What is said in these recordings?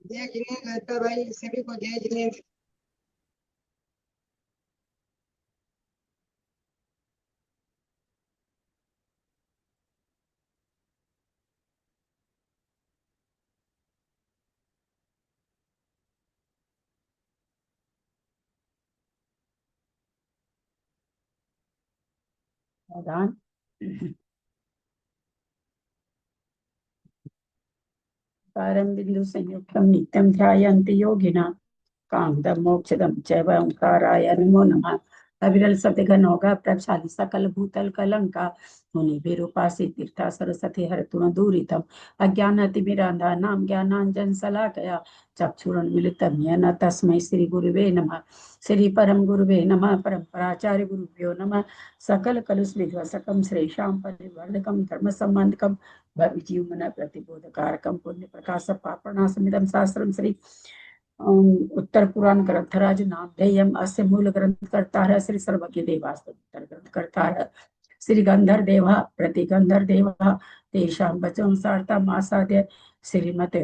जय जिनेन्द्र लता भाई, सभी को जय जिनेन्द्र। सावधान। पारं बिंदु संयुक्तं नित्यं ध्यायन्ति योगिना कांगदम मोक्षदम जय ओंकाराय नमो नमः। अविरल सत्य होगा प्रभाशाली सकल भूतल कलंका मुनि विरूपासी तीर्था सरस्वती हरतुण दूरितम अज्ञानतिमिरांधा नाम ज्ञानांजन शलाकया चक्षुरुन्मिलितं येन तस्मै श्री गुरुवे नमः। श्री परम गुरुवे नमः। परम्पराचार्य गुरुभ्यो नमः। सकल कलुषविध्वंसकं श्रेषां परिवर्धकं धर्म संबंधकं भविजीवमन प्रतिबोधकारकं पुण्य प्रकाश पापणासमिदं शास्त्रं श्री उत्तर पुराण ग्रंथराज नामधेयम अस्य मूल ग्रंथ करता है श्री सर्वज्ञ देवास्तव उत्तर ग्रंथ करता है श्री गंधर देवा प्रति गंधर देवा तेषां वचनं सार्थम आसाद्य श्रीमते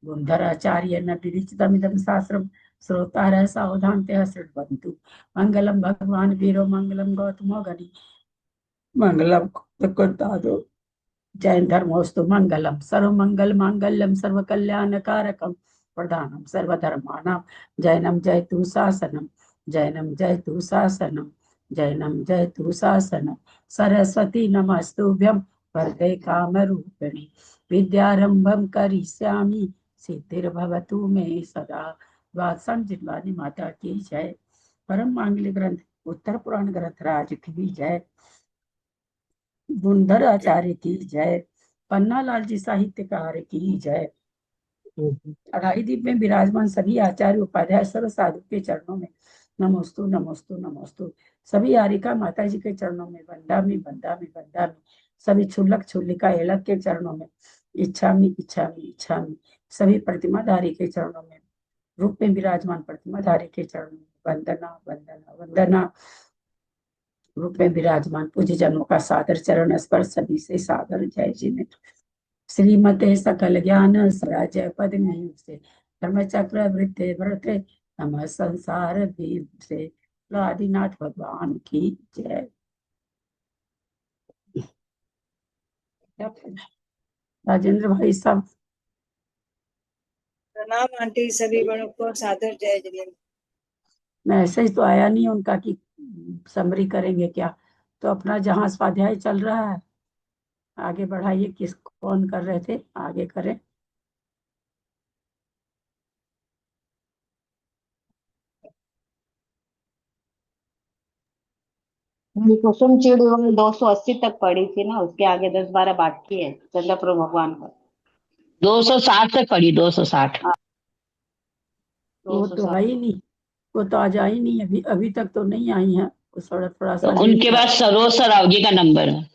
गुंधराचार्य न विरचितमिदं शास्त्रम श्रोतारः सावधानतया शृण्वन्तु। मंगलम भगवान वीरो मंगलम गौतमो गणि मंगलम कुंतादो जैन धर्मोस्तु मंगलम सर्वमंगल मांगल्यम सर्वकल्याणकारकम प्रधानम सर्वधर्माणां जैनम जयतु शासनम जैनम जयतु शासनम जैनम जयतु शासनम। सरस्वती नमस्तुभ्यं वरदे कामरूपिणी विद्यारंभं करिष्यामि सिद्धिर्भवतु मे सदा। वात्सम जिनवानी माता की जय। परम मांगलिक ग्रंथ उत्तर पुराण ग्रंथ राज की जय। गुंधर आचार्य की जय। पन्ना लाल जी साहित्यकार की जय। अढ़ाई दीप में विराजमान सभी आचार्य उपाध्याय सर्व साधु के चरणों में नमोस्तु नमोस्तु नमोस्तु। सभी आरिका माता जी के चरणों में बंदामी बंदामी बंदामी। सभी छुल्लक छुल्लिका एलक के चरणों में इच्छामी इच्छामी इच्छामी। सभी प्रतिमाधारी के चरणों में रूप में विराजमान प्रतिमाधारी के चरणों में वंदना वंदना वंदना। रूप में विराजमान पूज्य जनों का सादर चरण स्पर्श सभी से सादर जय जिनेन्द्र। श्रीमते सकल ज्ञान स्वराजय पद में से धर्मचक्र वृत्ते व्रते नमः संसार दीप से आदिनाथ भगवान की जय। राजेंद्र भाई साहब। प्रणाम आंटी, सभी बड़ों को सादर जय जिनेन्द्र। मैसेज तो आया नहीं उनका कि समरी करेंगे क्या, तो अपना जहां स्वाध्याय चल रहा है आगे बढ़ाइए। किस कौन कर रहे थे आगे करें। कुसुम चिड़िया 280 तक पढ़ी थी ना, उसके आगे 10-12 बाकी है चंद्रप्रभु भगवान का। 260 तक पढ़ी, 260। वो तो है ही नहीं, वो तो आज आई नहीं, अभी अभी तक तो नहीं आई है। वो थोड़ा तो सा लेट उनके है। बाद सरोज सराव जी का नंबर है।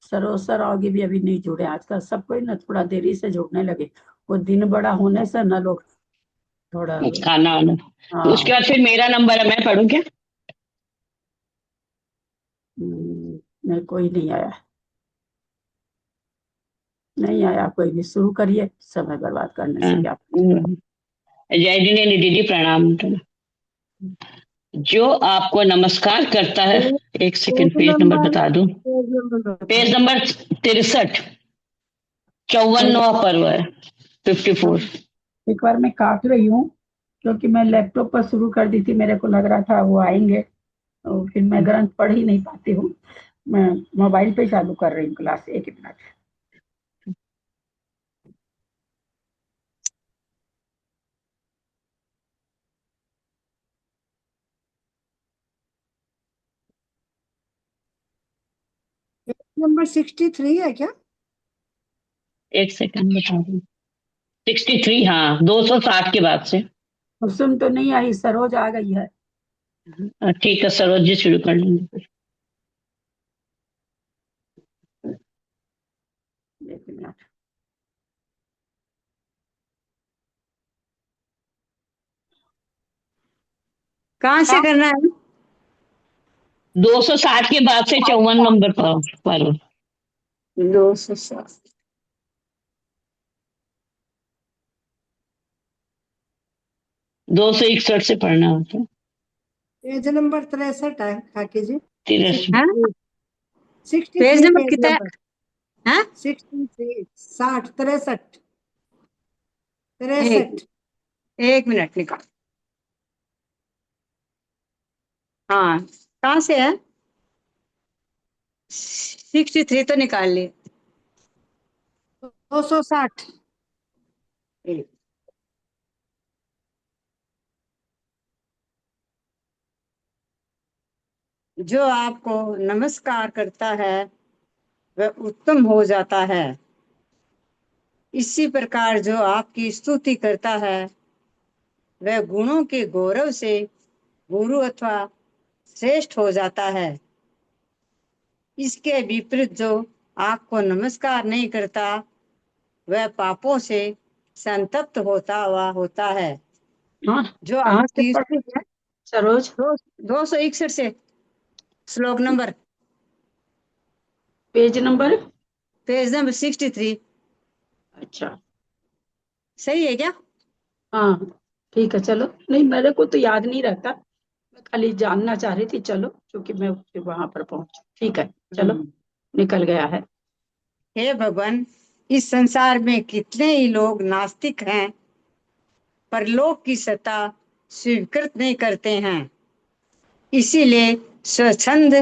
सरोज सर आगे भी अभी नहीं जुड़े। आजकल सब कोई ना थोड़ा देरी से जुड़ने लगे। वो दिन बड़ा होने से ना लोग थोड़ा। खाना वाना। तो उसके हाँ। बाद फिर मेरा नंबर है, मैं पढ़ूं क्या? नहीं, कोई नहीं आया। नहीं आया कोई भी। शुरू करिए, समय बर्बाद करने से हाँ। क्या। जय जिनेन्द्र दीदी, प्रणाम। जो आपको नमस्कार करता है। एक सेकंड, पेज नंबर बता दूं। पेज नंबर 63, 54वां पर्व है, 54। एक बार मैं काट रही हूँ क्योंकि मैं लैपटॉप पर शुरू कर दी थी, मेरे को लग रहा था वो आएंगे तो फिर मैं ग्रंथ पढ़ ही नहीं पाती हूँ। मैं मोबाइल पे चालू कर रही हूँ क्लास। एक मिनट। नंबर 63 है क्या? एक सेकंड बता दूं। 63, हाँ, 260 के बाद से। कुसुम तो नहीं आई, सरोज आ गई है। ठीक है, सरोज जी शुरू कर लेंगे। एक मिनट। कहाँ से करना है? 260 के बाद से 54 नंबर पर्व। 260। 261 से पढ़ना होता है। पेज नंबर 63 है काकी जी। 63। हाँ? 63 पेज नंबर कितना है? हाँ? 63 60 63 एक 63। एक मिनट निकाल। हाँ, कहाँ से है? 63 तो निकाल लिए। 260। एक। जो आपको नमस्कार करता है वह उत्तम हो जाता है। इसी प्रकार जो आपकी स्तुति करता है वह गुणों के गौरव से गुरु अथवा श्रेष्ठ हो जाता है। इसके विपरीत जो आपको नमस्कार नहीं करता वह पापों से संतप्त होता हुआ होता है। हाँ, जो कहाँ से आपकी पढ़ रही है सरोज? 261 से श्लोक number, page number? Page number 63। अच्छा, सही है क्या? हाँ ठीक है, चलो। नहीं, मेरे को तो याद नहीं रहता, मैं खाली जानना चाह रही थी। चलो, क्योंकि मैं वहां पर पहुंची। ठीक है, चलो, निकल गया है। हे भगवान, इस संसार में कितने ही लोग नास्तिक हैं, परलोक की सत्ता स्वीकृत नहीं करते हैं। इसीलिए स्वच्छंद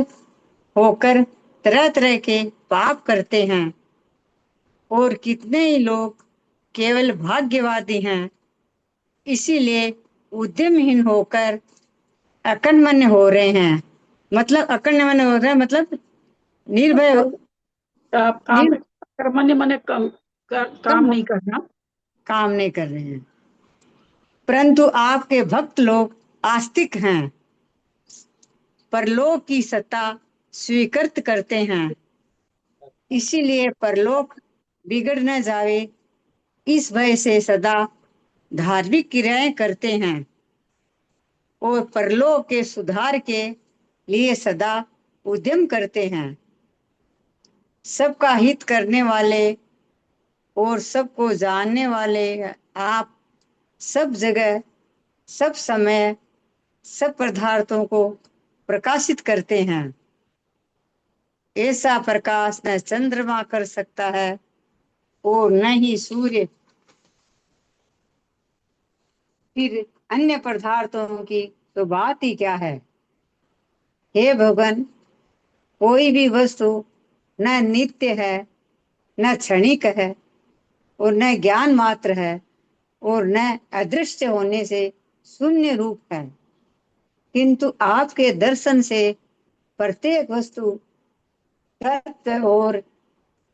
होकर तरह तरह के पाप करते हैं। और कितने ही लोग केवल भाग्यवादी हैं, इसीलिए उद्यमहीन होकर अकर्मण्य हो रहे हैं। मतलब अकर्मण्य हो रहे हैं मतलब निर्भय आप काम निर कर्मण्य मने काम नहीं करना। काम नहीं कर रहे हैं। परंतु आपके भक्त लोग आस्तिक हैं, परलोक की सत्ता स्वीकृत करते हैं। इसीलिए परलोक बिगड़ न जावे इस भय से सदा धार्मिक क्रियाएं करते हैं और परलोक के सुधार के लिए सदा उद्यम करते हैं। सबका हित करने वाले और सबको जानने वाले आप सब जगह, सब समय, सब पदार्थों को प्रकाशित करते हैं। ऐसा प्रकाश न चंद्रमा कर सकता है और न ही सूर्य। फिर अन्य पदार्थों की तो बात ही क्या है। हे भगवान, कोई भी वस्तु न नित्य है, न क्षणिक है और न ज्ञान मात्र है और न अदृश्य होने से शून्य रूप है। किंतु आपके दर्शन से प्रत्येक वस्तु तत्व और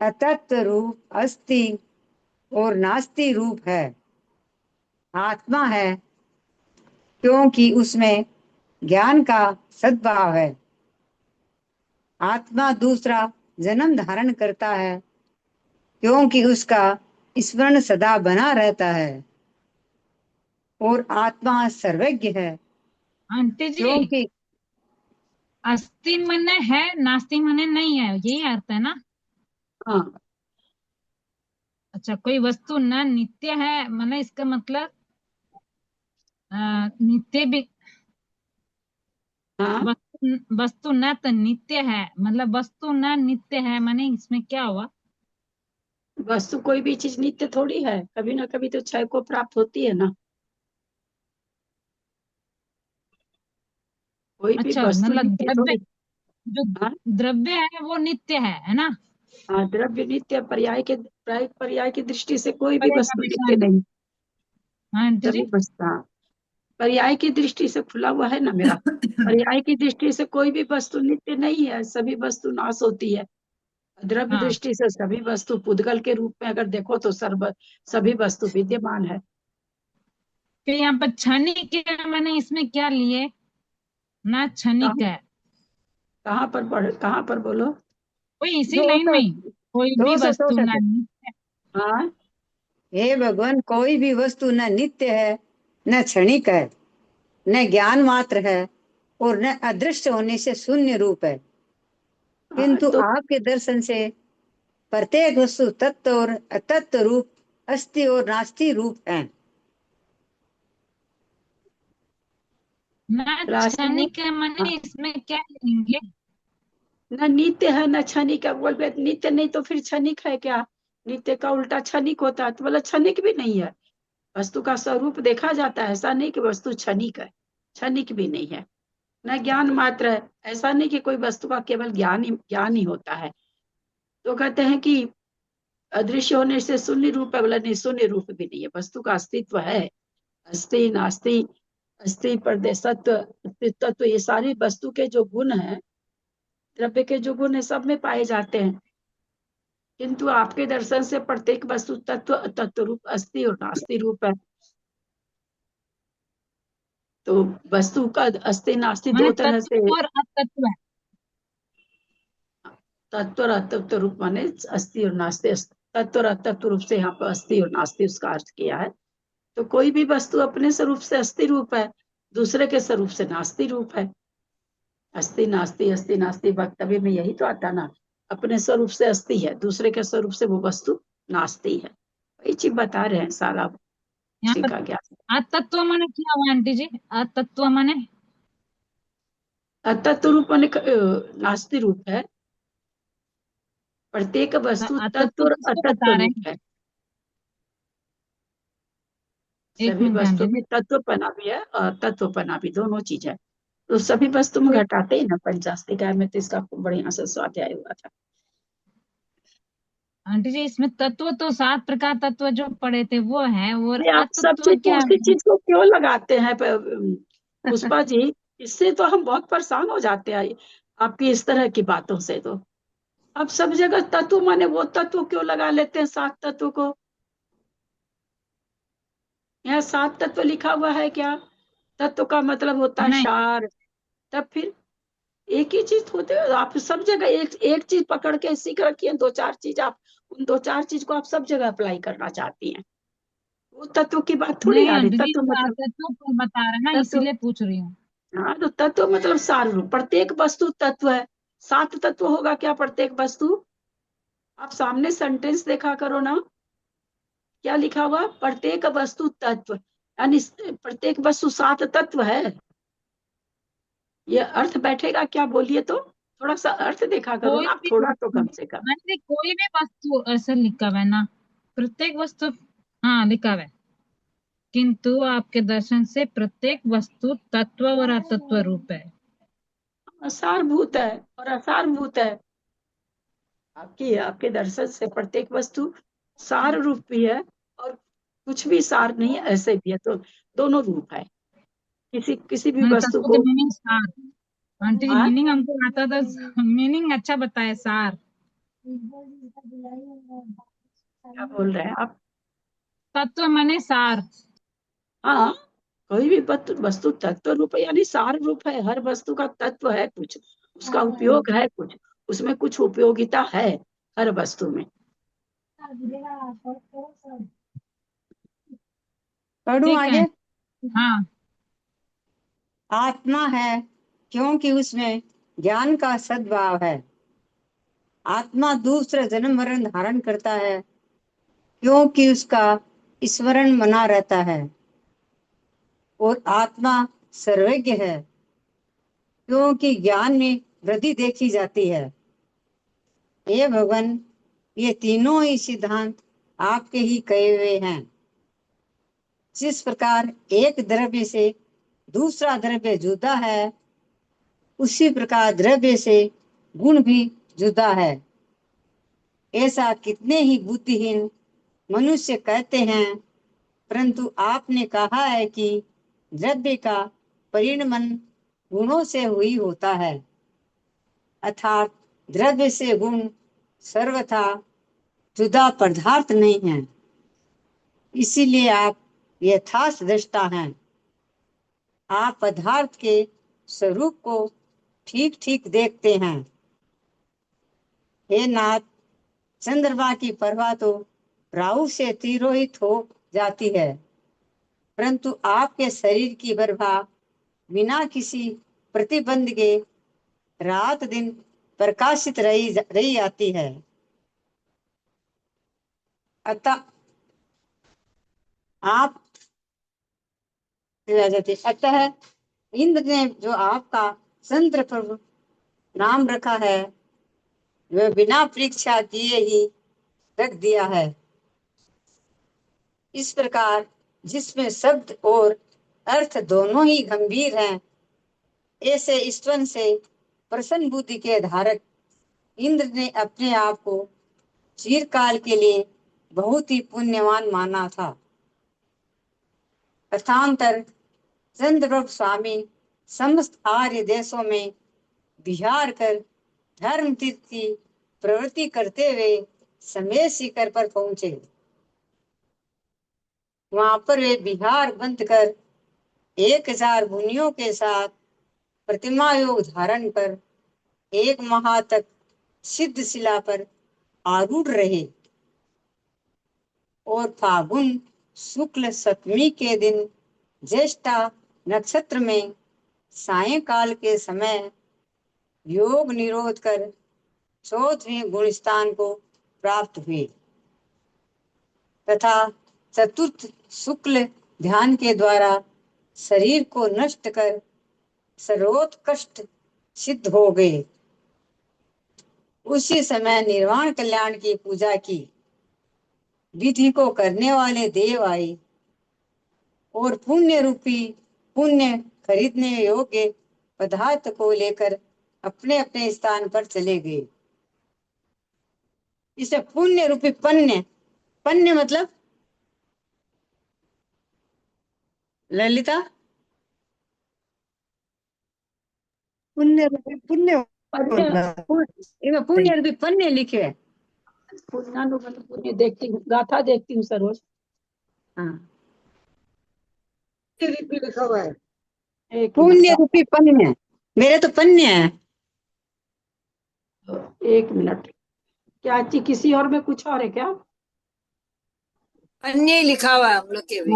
अतत्व रूप, अस्थि और नास्ति रूप है। आत्मा है क्योंकि उसमें ज्ञान का सद्भाव है। आत्मा दूसरा जन्म धारण करता है क्योंकि उसका स्मरण सदा बना रहता है। और आत्मा सर्वज्ञ है आंटी जी, क्योंकि अस्ति मने है, नास्ति मने नहीं है, यही अर्थ है ना? हाँ, अच्छा, कोई वस्तु न नित्य है माने इसका मतलब नित्य भी हाँ, वस्तु न तो नित्य है, मतलब वस्तु न नित्य है माने इसमें क्या हुआ? वस्तु कोई भी चीज नित्य थोड़ी है, कभी ना कभी तो क्षय को प्राप्त होती है ना। कोई भी अच्छा, वस्तु मतलब नित्य द्रव्य, थोड़ी। जो हाँ, द्रव्य है वो नित्य है ना? हाँ, द्रव्य नित्य, पर्याय की दृष्टि से कोई भी पर्याय का वस्तु विषय नित्य नहीं। हाँ आंटी जी। सभी वस्तु, हाँ, पर्याय की दृष्टि से खुला हुआ है ना मेरा। पर्याय की दृष्टि से कोई भी वस्तु नित्य नहीं है, सभी वस्तु नाश होती है। द्रव्य हाँ, दृष्टि से सभी वस्तु पुद्गल के रूप में अगर देखो तो सभी वस्तु विद्यमान है। फिर यहाँ पर क्षणिक है मैंने इसमें क्या लिए? ना क्षणिक कहाँ है कहाँ पर बोलो? कोई इसी दो लाइन सौ में ही, कोई भी दो सौ वस्तु ना चौसठ नित्य। हाँ, हे भगवान, कोई भी वस्तु न नित्य है, न क्षणिक है, न ज्ञान मात्र है और न अदृश्य होने से शून्य रूप है। हाँ, किंतु तो आपके दर्शन से प्रत्येक वस्तु तत्व और अतत्व रूप, अस्थि और नास्ति रूप है। ना रासायनिक, क्षणिक है हाँ, माने इसमें क्या लेंगे? न नित्य है न क्षणिक है। बोल रहे नित्य नहीं तो फिर क्षणिक है क्या? नित्य का उल्टा क्षणिक होता है, तो बोला क्षणिक भी नहीं है। वस्तु का स्वरूप देखा जाता है, ऐसा नहीं कि वस्तु क्षणिक है, क्षणिक भी नहीं है। न ज्ञान मात्र है, ऐसा नहीं कि कोई वस्तु का केवल ज्ञान ही होता है। तो कहते हैं कि अदृश्य होने से शून्य रूप है, बोला नहीं, शून्य रूप भी नहीं है, वस्तु का अस्तित्व है। अस्थि नास्ति, अस्थि प्रदेशत्व, अस्तित्व, ये सारी वस्तु के जो गुण हैं, द्रव्य के जो गुण है, सब में पाए जाते हैं। किंतु आपके दर्शन से प्रत्येक वस्तु तत्व तत्व रूप अस्थि और नास्ति रूप है। तो वस्तु का अस्थि नास्ति दो माने तरह से, तत्व और अतत्व है। तत्व और अतत्व रूप माने अस्थि और नास्ति। तत्व और अतत्व रूप से यहाँ पर अस्थि और नास्ति उसका अर्थ किया है। तो कोई भी वस्तु अपने स्वरूप से अस्थि रूप है, दूसरे के स्वरूप से नास्ति रूप है। अस्थि नास्ति वक्तव्य में यही तो आता ना, अपने स्वरूप से अस्थि है, दूसरे के स्वरूप से वो वस्तु नास्ति है। वही चीज बता रहे हैं सारा यहाँ उसी पर का ज्ञान। अतत्व माने क्या हुआ आंटी जी? अतत्व माने तत्व रूप माने नास्ति रूप है। प्रत्येक वस्तु तत्व अतत्व और किसको अतत्व बता रहे रूप हैं? है। एक सभी मिनट वस्तु आंटी में जी। तत्वपना भी है और तत्वपना भी, दोनों चीज है। तो सभी वस्तु में घटाते ही ना, पंचास्तिकाय में तो इसका बढ़िया से स्वाध्याय हुआ था। आंटी जी इसमें तत्व तो 7 प्रकार तत्व जो पढ़े थे वो है, और नहीं, आप सब अतत्व चीज को क्या उसी है? चीज को क्यों लगाते हैं पुष्पा जी? इससे तो हम बहुत परेशान हो जाते हैं आपकी इस तरह की बातों से। तो अब सब जगह तत्व माने वो तत्व क्यों लगा लेते हैं, 7 तत्व को? यहाँ 7 तत्व लिखा हुआ है क्या? तत्व का मतलब होता है नहीं सार। तब फिर एक ही चीज होते हैं आप सब जगह, एक एक चीज पकड़ के सीख रखी है, दो चार चीज आप, उन दो चार चीज को आप सब जगह अप्लाई करना चाहती हैं। वो तत्व की बात थोड़ी नहीं आ रही। आंटी जी, तत्व वो मतलब, अतत्व को बता रहे ना, तत्व, इसीलिए पूछ रही हूँ। हाँ तो तत्व मतलब सार रूप, प्रत्येक वस्तु तत्व है। 7 तत्व होगा क्या प्रत्येक वस्तु? आप सामने सेंटेंस देखा करो ना, क्या लिखा हुआ? प्रत्येक वस्तु तत्व, यानी प्रत्येक वस्तु 7 तत्व है। ये अर्थ बैठेगा क्या, बोलिए तो? थोड़ा सा अर्थ देखा करो कोई ना आप, भी थोड़ा तो कम से कम। आंटी जी, कोई भी वस्तु ऐसे लिखा हुआ है ना, प्रत्येक वस्तु, हाँ लिखा हुआ है, किंतु आपके दर्शन से प्रत्येक वस्तु तत्व और अतत्व रूप है। सारभूत है और असारभूत है। आपकी आपके दर्शन से प्रत्येक वस्तु सार रूप भी है और कुछ भी सार नहीं है, ऐसे भी है। तो दोनों रूप है। किसी किसी भी मैंने वस्तु तत्व के को, मीनिंग सार, आंटी जी हाँ, मीनिंग हमको आता था, मीनिंग अच्छा बताए सार। क्या बोल रहे हैं आप? तत्व माने सार। हाँ, कोई भी वस्तु तत्व रूप है, यानी सार रूप है। हर वस्तु का तत्व है कुछ, उसका उपयोग है कुछ, उसमें कुछ उपयोगिता है हर वस्तु में। पढ़ू ठीक है। आगे। हाँ आत्मा है क्योंकि उसमें ज्ञान का सद्भाव है। आत्मा दूसरा जन्म मरण धारण करता है क्योंकि उसका स्मरण बना रहता है। और आत्मा सर्वज्ञ है क्योंकि ज्ञान में वृद्धि देखी जाती है। हे भगवान, ये तीनों ही सिद्धांत आपके ही कहे हुए हैं। जिस प्रकार एक द्रव्य से दूसरा द्रव्य जुदा है, उसी प्रकार द्रव्य से गुण भी जुदा है। ऐसा कितने ही बुद्धिहीन मनुष्य कहते हैं, परंतु आपने कहा है कि द्रव्य का परिणमन गुणों से हुई होता है, अर्थात द्रव्य से गुण सर्वथा जुदा पदार्थ नहीं है। इसीलिए आप यथार्थ दृष्टा हैं। आप पदार्थ के स्वरूप को ठीक ठीक देखते हैं। हे नाथ, चंद्रमा की प्रभा तो राहु से तिरोहित हो जाती है, परंतु आपके शरीर की प्रभा बिना किसी प्रतिबंध के रात दिन प्रकाशित रही आती है। अतः आप अतः इंद्र ने जो आपका चंद्र प्रभु नाम रखा है वह बिना परीक्षा दिए ही रख दिया है। इस प्रकार जिसमें शब्द और अर्थ दोनों ही गंभीर हैं, ऐसे ईश्वर से प्रसन्न बुद्धि के धारक इंद्र ने अपने आप को चिरकाल के लिए बहुत ही पुण्यवान माना था। अर्थांतर चंद्रप्रभु स्वामी समस्त आर्य देशों में विहार कर धर्म तीर्थ की प्रवृत्ति करते हुए समय शिखर पर पहुंचे। वहां पर वे विहार बंद कर 1000 मुनियों के साथ प्रतिमा योग धारण कर 1 माह तक सिद्ध शिला पर आरूढ़ रहे और फागुन शुक्ल सप्तमी के दिन ज्येष्ठा नक्षत्र में सायंकाल के समय योग निरोध कर 4वें गुण स्थान को प्राप्त हुए तथा चतुर्थ शुक्ल ध्यान के द्वारा शरीर को नष्ट कर सर्वोत्कृष्ट सिद्ध हो गए। उसी समय निर्वाण कल्याण की पूजा की विधि को करने वाले देव आए और पुण्य रूपी पुण्य खरीदने योग्य पदार्थ को लेकर अपने अपने स्थान पर चले गए। इसे पुण्य रूपी पन्य, पन्य मतलब ललिता पुण्य रूपी पुण्य पन्य इनमें पुण्य रूपी पन्य लिखे है। पुण्यानुबंध पुण्य देखती हूँ, गाथा देखती हूँ सरोज। हाँ, लिखा हुआ है। एक पुण्य रूपी पन्य, मेरे तो पन्य है। एक मिनट, क्या चीज किसी और में कुछ और है क्या? अन्य लिखा हुआ है हम लोग के भी।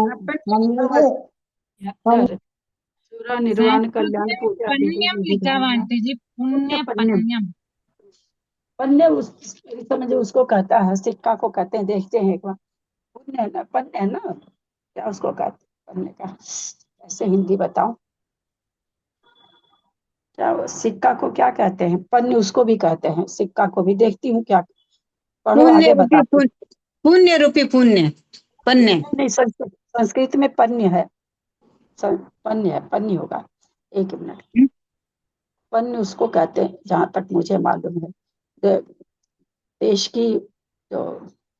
सूरा निर्वाण कल्याण संस्कृत में पूजा पन्यम लिखा हुआ आंटी जी, पुण्य पन्यम। पन्य उस समझे उसको कहता है, सिक्का को कहते हैं, देखते हैं एक बार। पुण्य है ना, पन्य है ना, क्या उसको कहते हैं पन्य का? ऐसे हिंदी बताओ क्या वो सिक्का को क्या कहते हैं? पन्य उसको भी कहते हैं, सिक्का को भी। देखती हूँ क्या, पढ़ो पुण्य आगे रूपी बताती हूँ। पुण्य रूपी पुण्य पन्य। नहीं, संस्कृत में पन्य है, पन्य है, पन्य होगा। एक मिनट, पन्य उसको कहते हैं जहां तक मुझे मालूम है। देश की जो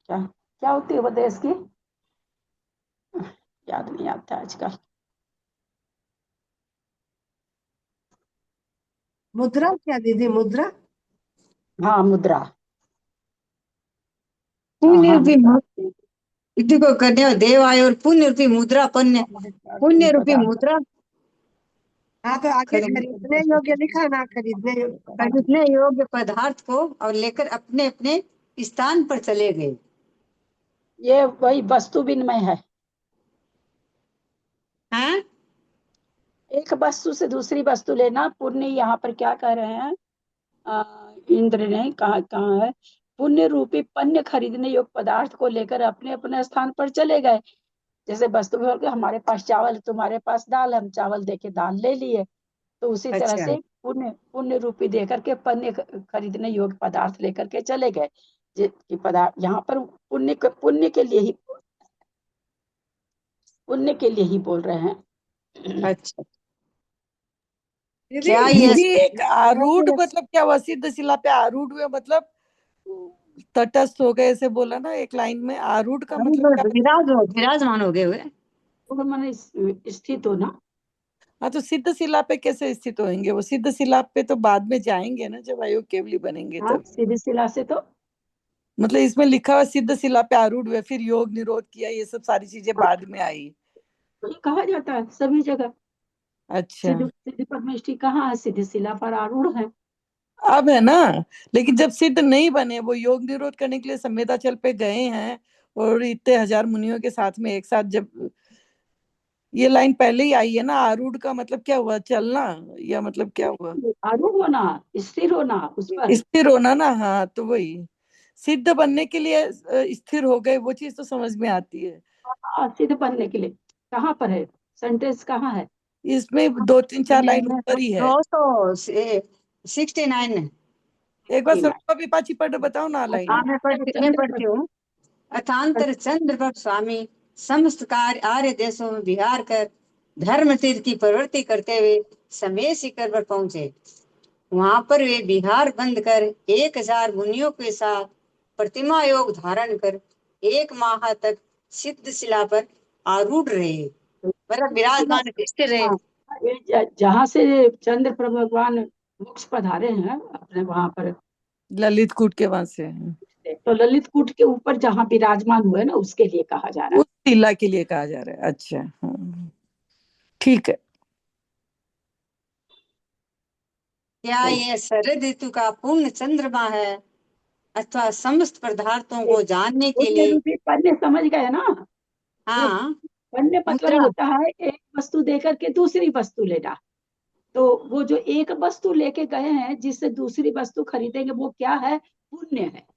क्या क्या होती है वो देश की, याद नहीं आता आजकल। मुद्रा क्या दीदी, मुद्रा? हाँ, मुद्रा। पुण्य हाँ, रूपी विधि को करने वाले देव आए और पुण्य रूपी मुद्रा पन्य, पुण्य रूपी मुद्रा हाँ तो आगे खरीदने योग्य लिखा ना, खरीदने योग्य। खरीदने योग्य पदार्थ को और लेकर अपने अपने स्थान पर चले गए। ये वही वस्तु विनिमय है। हाँ, एक वस्तु से दूसरी वस्तु लेना। पुण्य यहाँ पर क्या कह रहे हैं इंद्र ने, कहा है, पुण्य रूपी पन्य खरीदने योग्य पदार्थ को लेकर अपने अपने स्थान पर चले गए। जैसे वस्तु में होगा, हमारे पास चावल, तुम्हारे पास दाल, हम चावल देके दाल ले लिए। तो उसी तरह अच्छा, से पुण्य रूपी देकर के पन्य खरीदने योग्य पदार्थ लेकर के चले गए। कि पदार्थ यहाँ पर पुण्य के लिए ही बोल रहे हैं। अच्छा। दीदी क्या ये दीदी एक आरूढ़ मतलब क्या हुआ? सिद्ध शिला पे आरूढ़ हुए मतलब तटस्थ हो गए, ऐसे बोला ना एक लाइन में। आरूढ़ का मतलब क्या? विराजमान हो गए हुए। तो मैंने स्थित हो ना। हाँ, तो सिद्ध शिला पे कैसे स्थित होंगे? वो सिद्ध शिला पे तो बाद में जाएंगे ना, जब अयोग केवली बनेंगे हाँ, तब। सीधी शिला से तो मतलब इसमें लिखा हुआ सिद्ध शिला पे आरूढ़ हुए, फिर योग निरोध किया, ये सब सारी चीजें बाद में आई। वही कहा जाता है सभी जगह। अच्छा, सिद्ध परमेष्ठी कहाँ है? सिद्ध शिला पर आरूढ़ है। अब है ना। लेकिन जब सिद्ध नहीं बने, वो योग निरोध करने के लिए संवेदाचल पे गए हैं और इतने हजार मुनियों के साथ में एक साथ, जब ये लाइन पहले ही आई है ना, आरूढ़ का मतलब क्या हुआ? चलना, या मतलब क्या हुआ? आरूढ़ होना, स्थिर होना उस पर। स्थिर होना ना। हाँ, तो वही सिद्ध बनने के लिए स्थिर हो गए, वो चीज तो समझ में आती है। सिद्ध बनने के लिए कहाँ पर है? सेंटेंस कहाँ है? इसमें 2-3-4 लाइन ऊपर ही है। 269। एक बार स्वरूपा विपाची पढ़ बताओ ना लाइन। हाँ मैं पढ़ती हूँ। अथांतर चंद्रप्रभ स्वामी समस्त कार्य आर्य देशों में विहार कर धर्म तीर्थ की प्रवृत्ति करते हुए समय शिखर पर पहुंचे। वहां पर वे विहार बंद कर 1000 मुनियों के साथ प्रतिमा योग धारण कर 1 माह तक सिद्ध शिला पर आरूढ़ रहे, मतलब विराजमान स्थिर रहे। हाँ, ये जहाँ से चंद्र प्रभु भगवान मोक्ष पधारे हैं अपने वहां पर ललित कूट के वहां से, तो ललित कूट के ऊपर जहाँ विराजमान हुए ना उसके लिए कहा जा रहा उस टीला के लिए कहा जा रहा है। अच्छा ठीक है। क्या यह शरद ऋतु का पूर्ण चंद्रमा है अथवा समस्त पदार्थों को जानने के लिए? है। पढ़ने समझ गए ना? हाँ, पढ़ने मतलब मुद्रा। होता है एक वस्तु देकर के दूसरी वस्तु लेना। तो वो जो एक वस्तु लेके गए हैं जिससे दूसरी वस्तु खरीदेंगे वो क्या है? पुण्य है।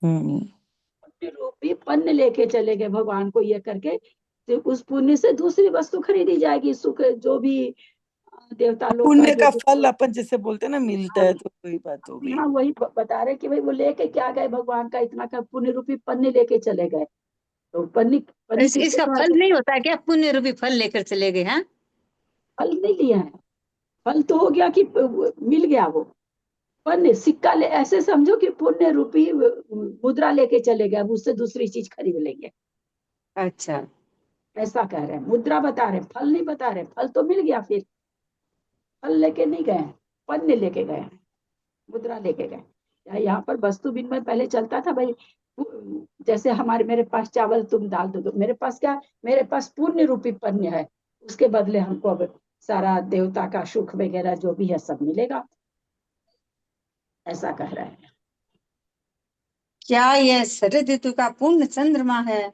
पुण्य रूपी पन्न लेके चले गए भगवान को ये करके, तो उस पुण्य से दूसरी वस्तु खरीदी जाएगी। सुख जो भी देवता लोग का पुण्य जो का भी फल अपन जैसे बोलते हैं ना मिलता है, तो वही बात हो गई। यहाँ वही बता रहे कि भाई वो लेके क्या गए भगवान का इतना का पुण्य रूपी पन्ने लेके चले गए। तो पन्नी पन्नी इसका फल नहीं होता है क्या? पुण्य रूपी फल लेकर चले गए हैं। फल नहीं लिया है। फल तो हो गया कि मिल गया वो पन्ने सिक्का ले, ऐसे समझो कि पुण्य रूपी मुद्रा लेके चले गए, अब उससे दूसरी चीज खरीद लेंगे। अच्छा, ऐसा कह रहे हैं। मुद्रा बता रहे हैं, फल नहीं बता रहे। फल तो मिल गया, फिर फल लेके नहीं गए, पन्ने लेके गए, मुद्रा लेके गए। यहाँ पर वस्तु विनिमय पहले चलता था भाई, जैसे हमारे मेरे पास चावल तुम दाल दो, मेरे पास क्या, मेरे पास पुण्य रूपी पन्य है, उसके बदले हमको अब सारा देवता का सुख वगैरह जो भी है सब मिलेगा, ऐसा कह रहे हैं। क्या यह शरद ऋतु का पूर्ण चंद्रमा है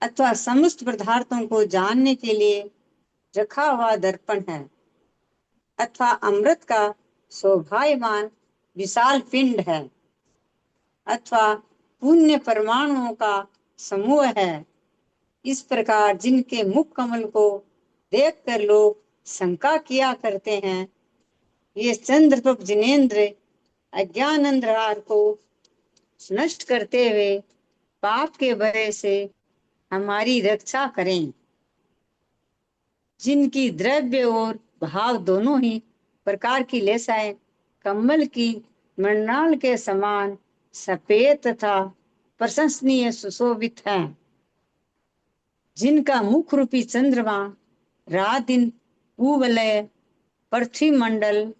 अथवा समस्त पदार्थों को जानने के लिए रखा हुआ दर्पण है अथवा अमृत का शोभायमान विशाल पिंड है अथवा पुण्य परमाणुओं का समूह है। इस प्रकार जिनके मुख कमल को देखकर लोग शंका किया करते हैं, ये चंद्रप्रभ जिनेन्द्र अज्ञान अंधकार को नष्ट करते हुए पाप के भय से हमारी रक्षा करें। जिनकी द्रव्य और भाव दोनों ही प्रकार की लेसाएं कमल की मृणाल के समान सफेद तथा प्रशंसनीय सुशोभित हैं, जिनका मुख रूपी चंद्रमा रात दिन भूवलय पृथ्वी मंडल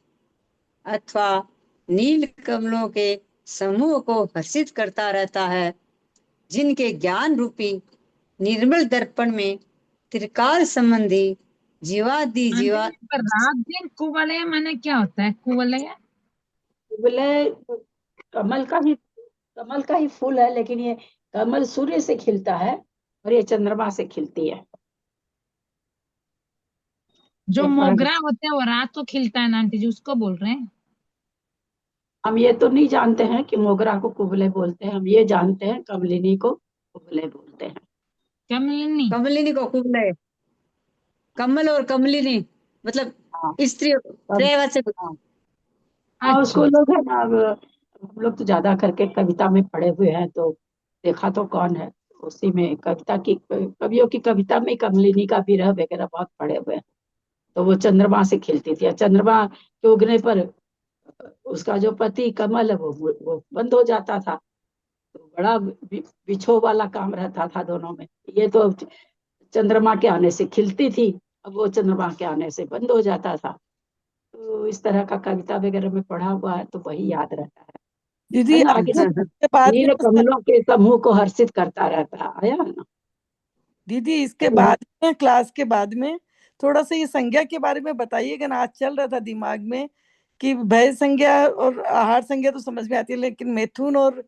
अथवा नील कमलों के समूह को हर्षित करता रहता है, जिनके ज्ञान रूपी निर्मल दर्पण में त्रिकाल संबंधी जीवादि जीवा। पर रात दिन कुवलय माने क्या होता है? कुवलय विलय कमल का ही फूल है, लेकिन ये कमल सूर्य से खिलता है और ये चंद्रमा से खिलती है। जो मोगरा होता है वो रात को खिलता है ना आंटी जी, उसको बोल रहे हैं। हम ये तो नहीं जानते हैं कि मोगरा को कुबले बोलते हैं, हम ये जानते हैं कमलिनी को कुबले बोलते हैं। कमलिनी कमलिनी को कुबले, कमल और कमलिनी मतलब हाँ स्त्री त्रैवचन। हाँ, उसको अच्छा लोग है ना, अब हम लोग तो ज्यादा करके कविता में पढ़े हुए हैं, तो देखा तो कौन है उसी में कविता की, कवियों की कविता में कमलिनी का विरह वगैरह बहुत पढ़े हुए हैं। तो वो चंद्रमा से खिलती थी, और चंद्रमा के उगने पर उसका जो पति कमल है वो बंद हो जाता था। तो बड़ा बिछो वाला काम रहता था दोनों में। ये तो चंद्रमा के आने से खिलती थी, अब वो चंद्रमा के आने से बंद हो जाता था। तो इस तरह का कविता वगैरह में पढ़ा हुआ है, तो वही याद रहता दीदी है ना। अब आगे इसके बाद में नील कमलों के समूह को हर्षित करता रहता है, आया है ना। दीदी इसके बाद में क्लास के बाद में थोड़ा सा ये संज्ञा के बारे में बताइएगा ना। आज चल रहा था दिमाग में कि भय संज्ञा और आहार संज्ञा तो समझ में आती है, लेकिन मैथुन और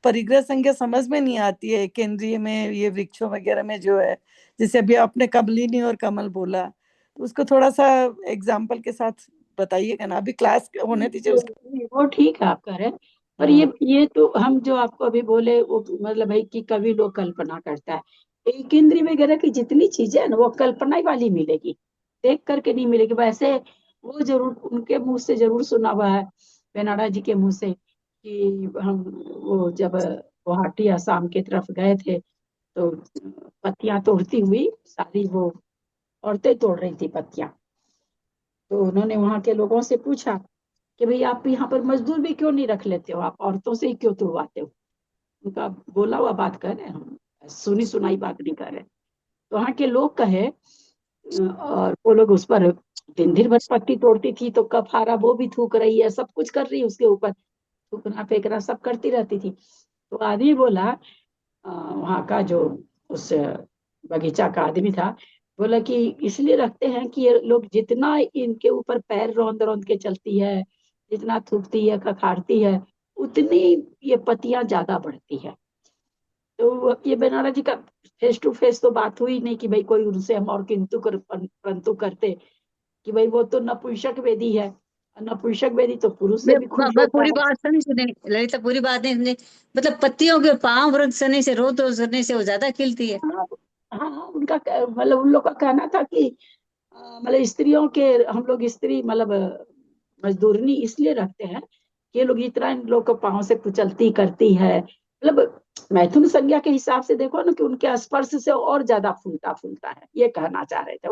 परिग्रह संज्ञा समझ में नहीं आती है केंद्रीय में, ये वृक्षों वगैरह में जो है। जैसे अभी आपने कमलिनी और कमल बोला, तो उसको थोड़ा सा एग्जाम्पल के साथ बताइएगा ना। अभी क्लास होने दीजिए उसके। वो ठीक है आप कह रहे हैं, पर ये तो हम जो आपको अभी बोले वो मतलब भाई कि कवि लोग कल्पना करता है। एक इंद्री वगैरह की जितनी चीजें है ना वो कल्पना ही वाली मिलेगी, देख करके नहीं मिलेगी। वैसे वो जरूर उनके मुंह से जरूर सुना हुआ है, बेनाडा जी के मुंह से, कि हम वो जब गुवाहाटी असम की तरफ गए थे तो पत्तियां तोड़ती हुई सारी वो औरतें तोड़ रही थी पत्तियां। तो उन्होंने वहां के लोगों से पूछा कि भाई आप यहाँ पर मजदूर भी क्यों नहीं रख लेते हो, आप औरतों से ही क्यों तुड़वाते हो। उनका बोला हुआ बात कर रहे हैं हम, सुनी सुनाई बात नहीं कर रहे। तो वहाँ के लोग कहे, और वो लोग उस पर दिन दिन भर पत्ती तोड़ती थी, तो कफारा वो भी थूक रही है, सब कुछ कर रही है उसके ऊपर, थूकना फेंकना सब करती रहती थी। तो आदमी बोला, वहाँ का जो उस बगीचा का आदमी था, बोला कि इसलिए रखते हैं कि ये लोग जितना इनके ऊपर पैर रौंद रौंद के चलती है, जितना थूकती है खखाड़ती है, उतनी ये पत्तियां ज्यादा बढ़ती है। तो ये बेनारा जी का फेस टू फेस तो बात हुई नहीं कि भाई कोई उनसे हम और किंतु परंतु करते, कि भाई वो तो नपुंसक वेदी है, नपुंसक वेदी तो पुरुष से भी खुश मैं होता पूरी है। बात सुनी सुने ललिता, पूरी बात नहीं सुनी। मतलब पत्तियों के पांव रख सने से, रोज रोज करने से वो ज्यादा खिलती है। हाँ हाँ हाँ, उनका मतलब उन लोग का कहना था कि मतलब स्त्रियों के, हम लोग स्त्री मतलब मजदूरनी इसलिए रखते हैं कि ये लोग जितना इन लोग को पाँव से कुचलती करती है, मतलब मैथुन संज्ञा के हिसाब से देखो ना कि उनके स्पर्श से और ज्यादा फूलता फूलता है, ये कहना चाह रहे थे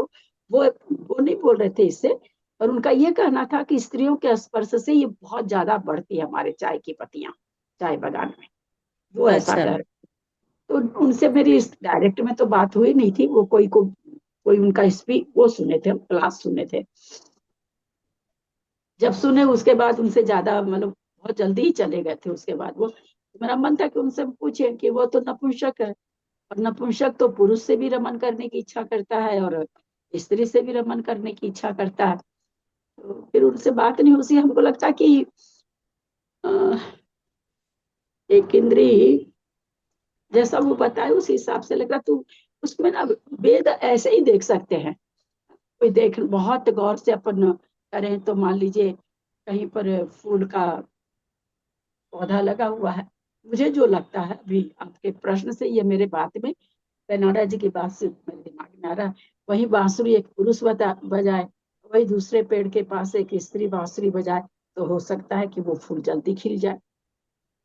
वो नहीं बोल रहे थे इससे, पर उनका ये कहना था कि स्त्रियों के स्पर्श से ये बहुत ज्यादा बढ़ती है हमारे चाय की पत्तियां, चाय बागान में, वो ऐसा अच्छा। कह रहे। तो उनसे मेरी डायरेक्ट में तो बात हुई नहीं थी, वो कोई उनका स्पीच वो सुने थे, क्लास सुने थे। जब सुने उसके बाद उनसे ज्यादा मतलब बहुत जल्दी ही चले गए थे उसके बाद वो। मेरा मन था कि उनसे पूछे कि वो तो नपुंसक है, और नपुंसक तो पुरुष से भी रमन करने की इच्छा करता है और स्त्री से भी रमन करने की इच्छा करता है। तो फिर उनसे बात नहीं हुई। हमको लगता कि अ, एक इंद्री जैसा वो बताए उस हिसाब से लगा, तो उसमें ना वेद ऐसे ही देख सकते हैं। कोई देख बहुत गौर से अपन करें तो मान लीजिए कहीं पर फूल का पौधा लगा हुआ है, मुझे जो लगता है अभी आपके प्रश्न से, ये मेरे बात में कनाडा जी की बात से मेरे दिमाग में आ रहा है, वही बांसुरी एक पुरुष बजाए, वही दूसरे पेड़ के पास एक स्त्री बांसुरी बजाए, तो हो सकता है कि वो फूल जल्दी खिल जाए,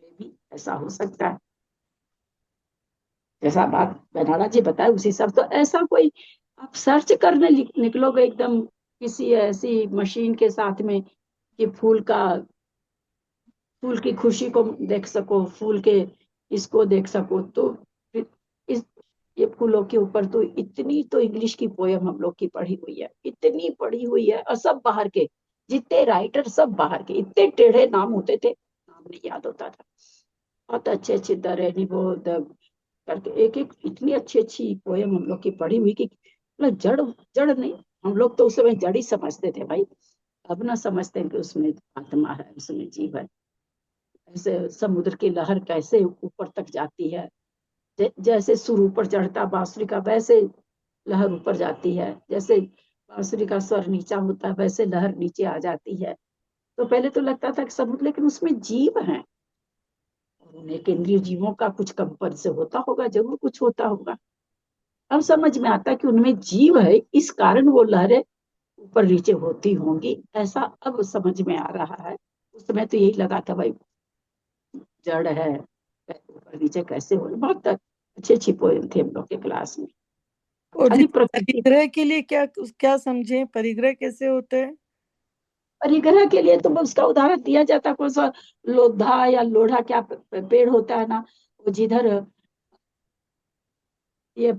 ये भी ऐसा हो सकता है। जैसा बात कनाडा जी बताए उसी सब, तो ऐसा कोई आप सर्च करने निकलोगे एकदम किसी ऐसी मशीन के साथ में कि फूल की खुशी को देख सको, फूल के इसको देख सको, तो फिर इस ये फूलों के ऊपर तो इतनी तो इंग्लिश की पोयम हम लोग की पढ़ी हुई है, इतनी पढ़ी हुई है, और सब बाहर के, जितने राइटर सब बाहर के, इतने टेढ़े नाम होते थे, नाम नहीं याद होता था। बहुत अच्छे अच्छे दरे निबोध करके एक एक इतनी अच्छी अच्छी पोयम हम लोग की पढ़ी हुई कि मतलब जड़ जड़ नहीं, हम लोग तो उस समय जड़ ही समझते थे भाई, अब ना समझते हैं कि उसमें आत्मा है, उसमें जीव है। ऐसे समुद्र की लहर कैसे ऊपर तक जाती है, जैसे सुर ऊपर चढ़ता बांसुरी का, वैसे लहर ऊपर जाती है, जैसे बांसुरी का स्वर नीचा होता है वैसे लहर नीचे आ जाती है। तो पहले तो लगता था कि समुद्र, लेकिन उसमें जीव है, और उन्हें केंद्रीय जीवों का कुछ कंपन से होता होगा, जरूर कुछ होता होगा। अब समझ में आता है कि उनमें जीव है, इस कारण वो लहरें ऊपर नीचे होती होंगी, ऐसा अब समझ में आ रहा है। उस समय तो यही लगा था भाई जड़ है, ऊपर नीचे कैसे हो। बहुत अच्छी अच्छी पोएम थी हम लोग के क्लास में, और खाली जैसे प्रकृति। परिग्रह के लिए क्या क्या समझे, परिग्रह कैसे होते हैं? परिग्रह के लिए तो उसका उदाहरण दिया जाता है, कौन सा लोधा या लोढ़ा क्या पेड़ होता है ना, वो जिधर ये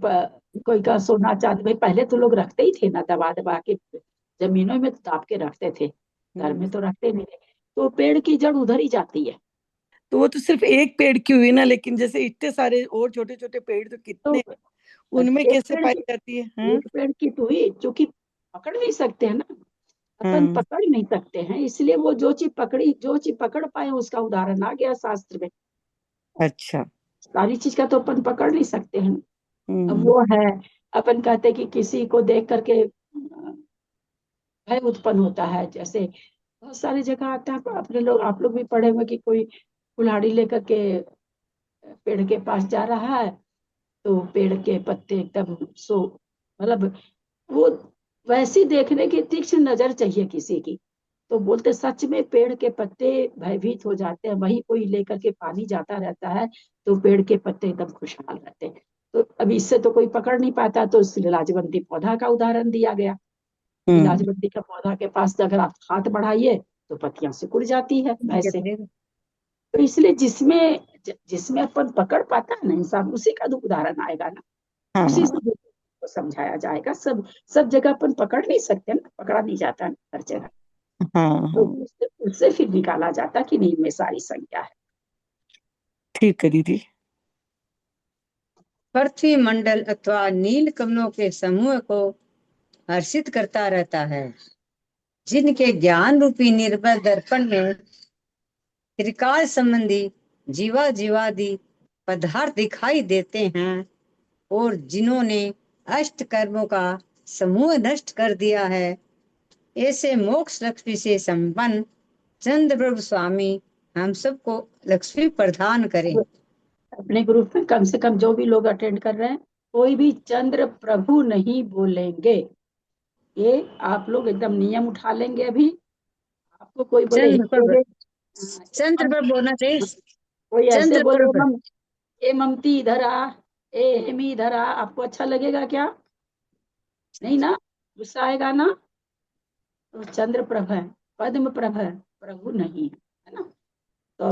कोई का सोना चांदी, भाई पहले तो लोग रखते ही थे ना, दबा दबा के जमीनों में तो दाब के रखते थे, घर में तो रखते नहीं थे, तो पेड़ की जड़ उधर ही जाती है। तो वो तो सिर्फ एक पेड़ की हुई ना, लेकिन जैसे इतने सारे और छोटे छोटे पेड़ तो तो कितने, उनमें एक कैसे पेड़ पाई की जाती है? हाँ। एक पेड़ की तो हुई, जो कि पकड़ नहीं सकते हैं ना, अपन हाँ। पकड़ नहीं सकते हैं, इसलिए वो जो चीज पकड़ पाए उसका उदाहरण आ गया शास्त्र में। अच्छा। सारी चीज का तो अपन पकड़ नहीं सकते हैं। अब हम्म। वो है, अपन कहते हैं कि किसी को देख करके भय उत्पन्न होता है, जैसे बहुत सारी जगह आता है, अपने लोग आप लोग भी पढ़े हुए कि कोई कुल्हाड़ी लेकर के पेड़ के पास जा रहा है, तो पेड़ के पत्ते एकदम सो मतलब वो वैसी देखने की तीक्ष्ण नजर चाहिए किसी की। तो बोलते सच में पेड़ के पत्ते भयभीत हो जाते हैं, वही कोई लेकर के पानी जाता रहता है तो पेड़ के पत्ते एकदम खुशहाल रहते हैं। तो अब इससे तो कोई पकड़ नहीं पाता, तो इसलिए लाजवंती पौधा का उदाहरण दिया गया। लाजवंती का पौधा के पास अगर आप हाथ बढ़ाइए तो पत्तियां सिकुड़ जाती है ऐसे। तो इसलिए जिसमें जिसमें अपन पकड़ पाता है ना इंसान, उसी का उदाहरण आएगा ना, उसी से को समझाया जाएगा। सब सब जगह अपन पकड़ नहीं सकते ना, पकड़ा नहीं जाता है हर जगह। तो उससे फिर निकाला जाता कि नहीं में सारी संख्या है। ठीक है दीदी। पृथ्वी मंडल अथवा नील कमलों के समूह को हर्षित करता रहता है, जिनके ज्ञान रूपी निर्बल दर्पण में त्रिकाल संबंधी जीवादि पदार्थ दिखाई देते हैं, और जिन्होंने अष्ट कर्मों का समूह नष्ट कर दिया है, ऐसे मोक्ष लक्ष्मी से संपन्न चंद्र प्रभु स्वामी हम सबको लक्ष्मी प्रदान करें। अपने ग्रुप में कम से कम जो भी लोग अटेंड कर रहे हैं, कोई भी चंद्र प्रभु नहीं बोलेंगे। ये आप लोग एकदम नियम उठा लेंगे। अभी आपको कोई बोले चंद्र प्रभु बोलना चाहिए। कोई ऐसे चंद्र बोले प्रभु। ए ममती इधर आ, ए हेमी इधर आ, आपको अच्छा लगेगा क्या? नहीं ना, गुस्सा आएगा ना? तो चंद्र प्रभ है, पद्म प्रभ है, प्रभु नहीं है ना। तो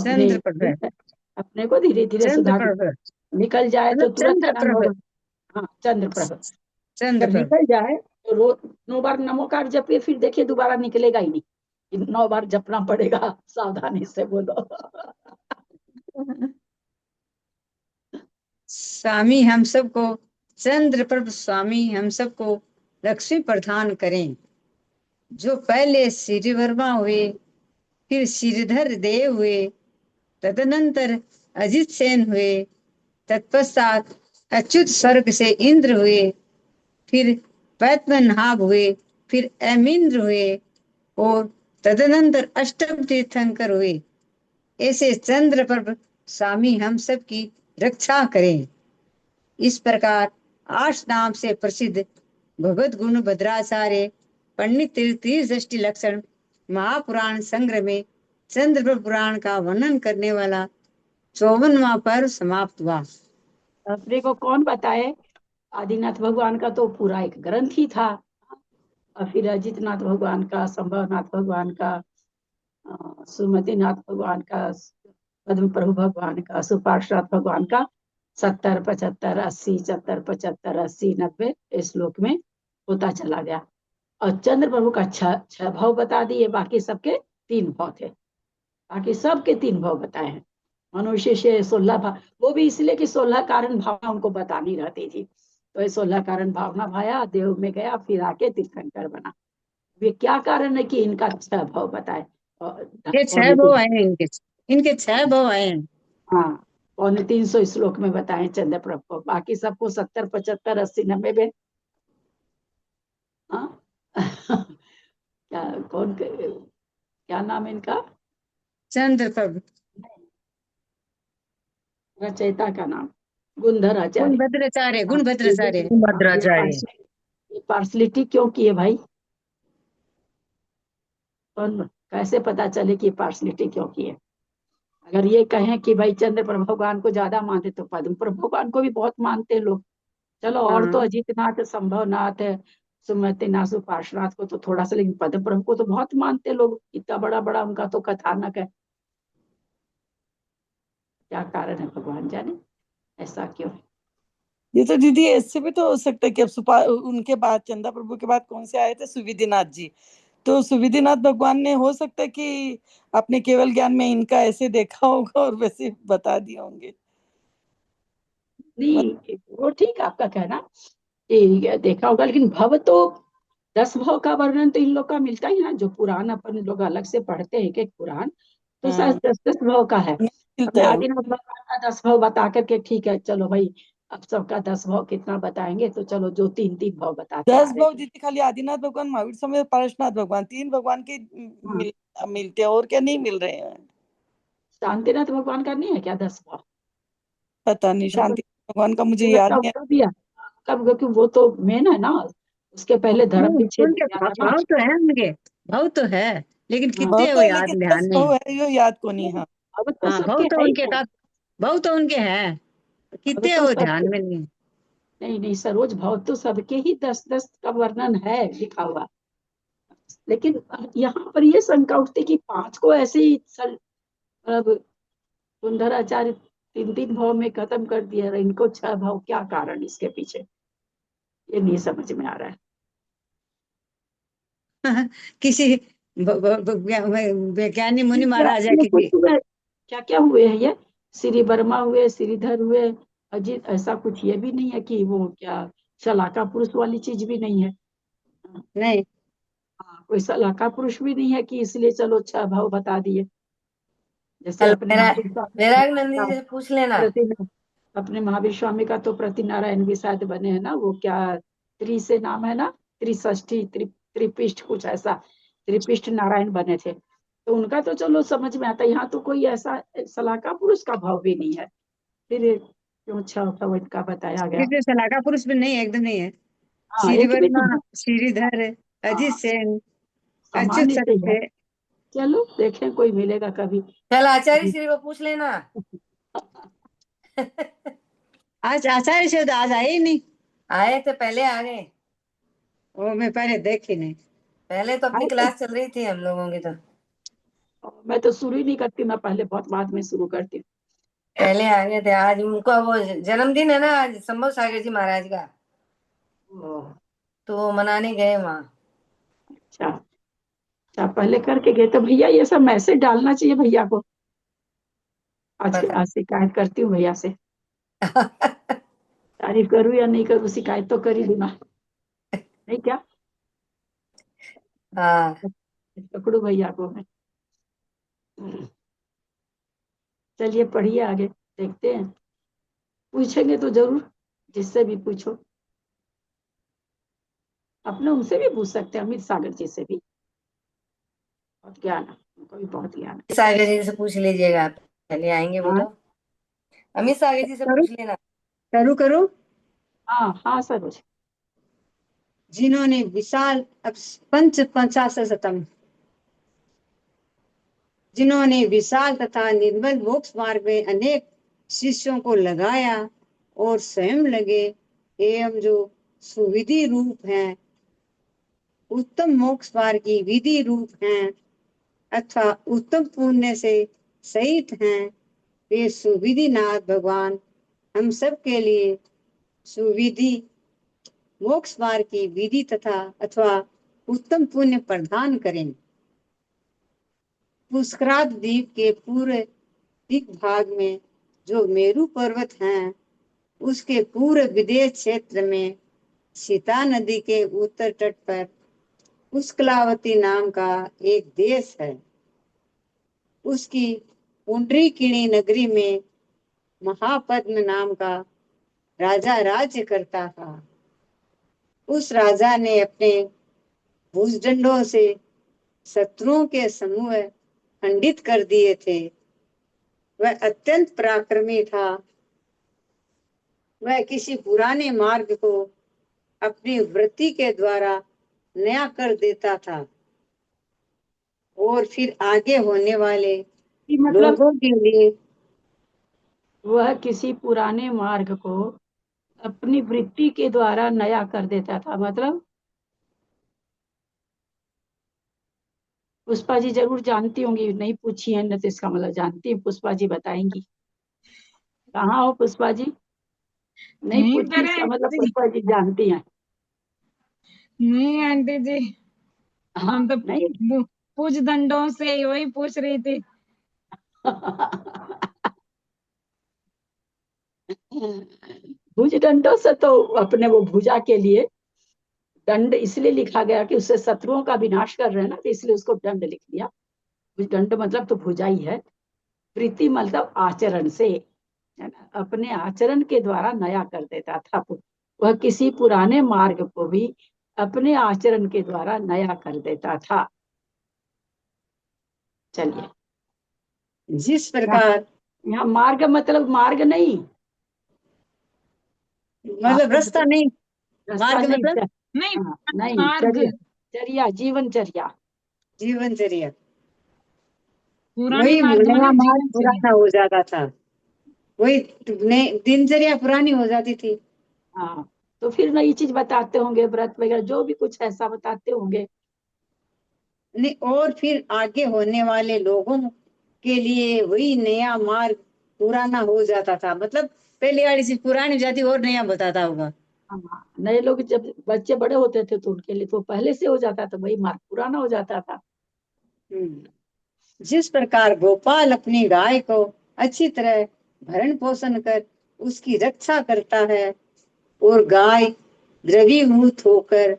अपने को धीरे धीरे सुधार निकल जाए तो तुरंत है ना। हाँ, चंद्र प्रभ जब निकल जाए तो रोज 9 बार नमोकार जपिए, फिर देखिए दोबारा निकलेगा ही नहीं। 9 बार जपना पड़ेगा, सावधानी से बोलो। स्वामी हम सबको चंद्र प्रभु स्वामी हम सबको लक्ष्मी प्रदान करें। जो पहले श्रीवर्मा हुए, फिर श्रीधर देव हुए, तदनंतर अजित सेन हुए, तत्पश्चात अच्युत स्वर्ग से इंद्र हुए, फिर पद्मनाभ हुए, फिर अमिंद्र हुए, और तदनंतर अष्टम तीर्थंकर हुए। ऐसे चंद्र पर स्वामी हम सब की रक्षा करें। इस प्रकार 8 नाम से प्रसिद्ध भगवत गुण भद्राचार्य पंडित त्रिदृष्टि लक्षण महापुराण संग्रह में चंद्र पुराण का वर्णन करने वाला 54वां पर्व समाप्त हुआ। अपने को कौन बताए? आदिनाथ भगवान का तो पूरा एक ग्रंथ ही था, और फिर अजितनाथ भगवान का, संभवनाथ भगवान का, सुमतिनाथ भगवान का, पद्म प्रभु भगवान का, सुपार्श्वनाथ भगवान का 70, 75, 80, 70, 75, 80, 90 श्लोक में होता चला गया। और चंद्र प्रभु का 6 भाव बता दिए, बाकी सबके 3 भाव थे। बाकी सबके 3 भाव बताए हैं। मनुष्य से 16 भाव, वो भी इसलिए कि 16 कारण भावना उनको बतानी रहती थी। तो ये 16 कारण भावना भाया, देव में गया, फिर आके तीर्थंकर बना। वे क्या कारण है कि इनका 6 भाव बताए? ये 6 भाव आए, इनके 6 भाव आए। हाँ, 350 श्लोक में बताए चंद्र प्रभु को। बाकी सबको 70, 75, 80, 90 में। हाँ क्या कौन क्या नाम है इनका? चंद्र प्रभु रचयिता का नाम गुणधर आचार्य, गुणभद्राचार्य। गुणभद्राचार्य पार्सलिटी क्यों किए भाई? कौन कैसे पता चले कि पार्सलिटी क्यों किए? अगर ये कहें कि भाई चंद्र प्रभु भगवान को ज्यादा मानते तो पद्म प्रभु भगवान को भी बहुत मानते हैं लोग। चलो, और तो अजितनाथ, संभवनाथ, सुमतिनाथ, सुपार्श्वनाथ को तो थोड़ा सा, लेकिन पद्म प्रभु को तो बहुत मानते लोग। इतना बड़ा बड़ा उनका तो कथानक है। क्या कारण है भगवान जाने, ऐसा क्यों है? ये तो दीदी ऐसे भी तो हो सकता है कि अब उनके बाद चंदा प्रभु के बाद कौन से आए थे? सुविधिनाथ जी। तो सुविधिनाथ भगवान ने हो सकता है कि अपने केवल ज्ञान में इनका ऐसे देखा होगा और वैसे बता दिए होंगे। नहीं, वो ठीक आपका कहना, ये देखा होगा, लेकिन भव तो 10 भाव का वर्णन तो इन लोग का मिलता ही ना। जो पुराण अपन लोग अलग से पढ़ते हैं, एक एक पुराण, तो शायद 10 भाव का है। आदिनाथ भगवान का 10 भाव बता करके ठीक है, चलो भाई अब सबका 10 भाव कितना बताएंगे, तो चलो जो 3 भाव बताते 10 भाव दीदी खाली आदिनाथ भगवान, महावीर स्वामी, पार्श्वनाथ भगवान, 3 भगवान के मिलते हैं, और क्या नहीं मिल रहे हैं? शांतिनाथ भगवान का नहीं है क्या 10 भाव? पता नहीं, शांति भगवान का मुझे याद नहीं। कब, क्योंकि वो तो मेन है ना, उसके पहले धर्म विच्छेद उनके किया था ना। भाव तो है, उनके भाव तो है, लेकिन हाँ, कितने तो वो है, याद लेकिन ध्यान बस नहीं। वो है यो याद को नहीं। हाँ अब तो हाँ, सबके है ही है। भाव तो उनके है, अब कितने तो वो सबके, ध्यान में नहीं। नहीं नहीं सरोज, भाव तो सबके ही 10-10 का वर्णन है लिखा हुआ। लेकिन यहाँ पर ये शंका उठती कि 5 को ऐसे ही मतलब सुंदराचार्य 3-3 भाव में खत्म कर दिया, इनको 6 भाव, क्या कारण इसके पीछे, ये नहीं समझ में आ रहा है। किसी वैज्ञानिक मुनि महाराज है किसी। क्या क्या हुए हैं ये, श्री वर्मा हुए, श्रीधर हुए, अजीत, ऐसा कुछ ये भी नहीं है कि वो क्या शलाका पुरुष वाली चीज भी नहीं है। नहीं, हाँ, कोई शलाका पुरुष भी नहीं है कि इसलिए चलो 6 भाव बता दिए। जैसे कल अपने महावीर वैराग नंदी स्वामी से पूछ लेना। का अपने महावीर स्वामी का तो प्रतिनारायण भी शायद बने हैं ना, वो क्या त्रि से नाम है ना, त्रिष्ठी त्रिपिष्ठ कुछ ऐसा, त्रिपिष्ठ नारायण बने थे। तो उनका तो चलो समझ में आता है, यहाँ तो कोई ऐसा सलाहका पुरुष का भाव भी नहीं है, फिर क्यों 6 भाव इनका बताया गया। किसी सलाहकार पुरुष भी नहीं है, एकदम नहीं है। हाँ, श्री एक भी वर्मा, नहीं। श्रीधर, अजीत हाँ, सेन, अच्युत सामान्य से ही है। सत्य। चलो देखें कोई मिलेगा कभी। कल आचार्य श्री को पूछ लेना। आज आचार्य से तो आज आए ही नहीं। आए थे, पहले आ गए। वो मैं पहले देखी नहीं। पहले तो अपनी क्लास चल रही थी हम लोगों की, तो मैं तो शुरू ही नहीं करती, मैं पहले बहुत बाद में शुरू करती हूँ। पहले आ गए थे। आज उनका वो जन्मदिन है ना, आज संभव सागर जी महाराज का, ओह, तो वो मनाने गए वहाँ। अच्छा अच्छा, पहले करके गए तो भैया ये सब मैसेज डालना चाहिए भैया को। आज शिकायत करती हूँ भैया से, तारीफ करूँ या नहीं करूँ, शिकायत तो कर ही दूंगा, नहीं क्या? हाँ, पकड़ू भैया को मैं। चलिए पढ़िए आगे, देखते हैं, पूछेंगे तो जरूर, जिससे भी पूछो। अपने उनसे भी पूछ सकते हैं, अमित सागर जी से भी, बहुत ज्ञान है उनको भी, बहुत ज्ञान है। सागर जी से पूछ लीजिएगा आप, पहले आएंगे वो हाँ, तो। अमित सागर जी से करूँ पूछ लेना। करूँ हाँ हाँ सरोज। जिन्होंने विशाल पंच पंचाशतम, जिन्होंने विशाल तथा निर्मल मोक्ष मार्ग में अनेक शिष्यों को लगाया और स्वयं लगे, एवं जो सुविधि रूप हैं, उत्तम मोक्ष मार्ग की विधि रूप हैं, अथवा उत्तम पुण्य से सहित हैं, वे सुविधि नाथ भगवान हम सब के लिए सुविधि मोक्ष मार्ग की विधि तथा अथवा उत्तम पुण्य प्रदान करें। पुष्करात द्वीप के पूरे दिक भाग में जो मेरु पर्वत हैं, उसके पूरे विदेश क्षेत्र में सीता नदी के उत्तर तट पर पुष्कलावती नाम का एक देश है। उसकी पुंडरीकिणी नगरी में महापद्म नाम का राजा राज्य करता था। उस राजा ने अपने भुजदंडों से शत्रुओं के समूह खंडित कर दिए थे। वह अत्यंत पराक्रमी था। वह किसी पुराने मार्ग को अपनी वृत्ति के द्वारा नया कर देता था और फिर आगे होने वाले मतलब लोगों के लिए वह किसी पुराने मार्ग को अपनी वृत्ति के द्वारा नया कर देता था, मतलब पुष्पा जी जरूर जानती होंगी, नहीं पूछी है न तो इसका मतलब जानती है, पुष्पा जी बताएंगी। कहाँ हो पुष्पा जी? नहीं यहीं पूछी, पर है इसका मतलब आंटी जी। पुष्पा जी जानती हैं। नहीं आंटी जी, हाँ हम तो नहीं। पूछ दंडों से वही पूछ रही थी। भुज दंडों से तो अपने वो भुजा के लिए दंड इसलिए लिखा गया कि उससे शत्रुओं का विनाश कर रहे हैं ना, तो इसलिए उसको दंड लिख दिया। भुज दंड मतलब तो भुजा ही है। प्रीति मतलब आचरण से, है ना, अपने आचरण के द्वारा नया कर देता था। वह किसी पुराने मार्ग को भी अपने आचरण के द्वारा नया कर देता था। चलिए, जिस प्रकार यहाँ मार्ग मतलब मार्ग नहीं, मतलब रास्ता नहीं, रास्ता मार्ग नहीं, मतलब नहीं, हाँ, नहीं मार्ग चर्या, चर्या जीवनचर्या। जीवनचर्या, पुरानी वही मार्ग नया माने मार्ग जीवनचर्या। पुराना हो जाता था, वही दिनचर्या पुरानी हो जाती थी। हाँ, तो फिर नई चीज बताते होंगे, व्रत वगैरह जो भी कुछ ऐसा बताते होंगे। नहीं, और फिर आगे होने वाले लोगों के लिए वही नया मार्ग पुराना हो जाता था, मतलब पहले वाली चीज पुरानी हो जाती और नया बताता होगा। हाँ, नए लोग जब बच्चे बड़े होते थे तो उनके लिए तो पहले से हो जाता था, वही मार्ग पुराना हो जाता था। जिस प्रकार गोपाल अपनी गाय को अच्छी तरह भरण पोषण कर उसकी रक्षा करता है और गाय द्रवीभूत होकर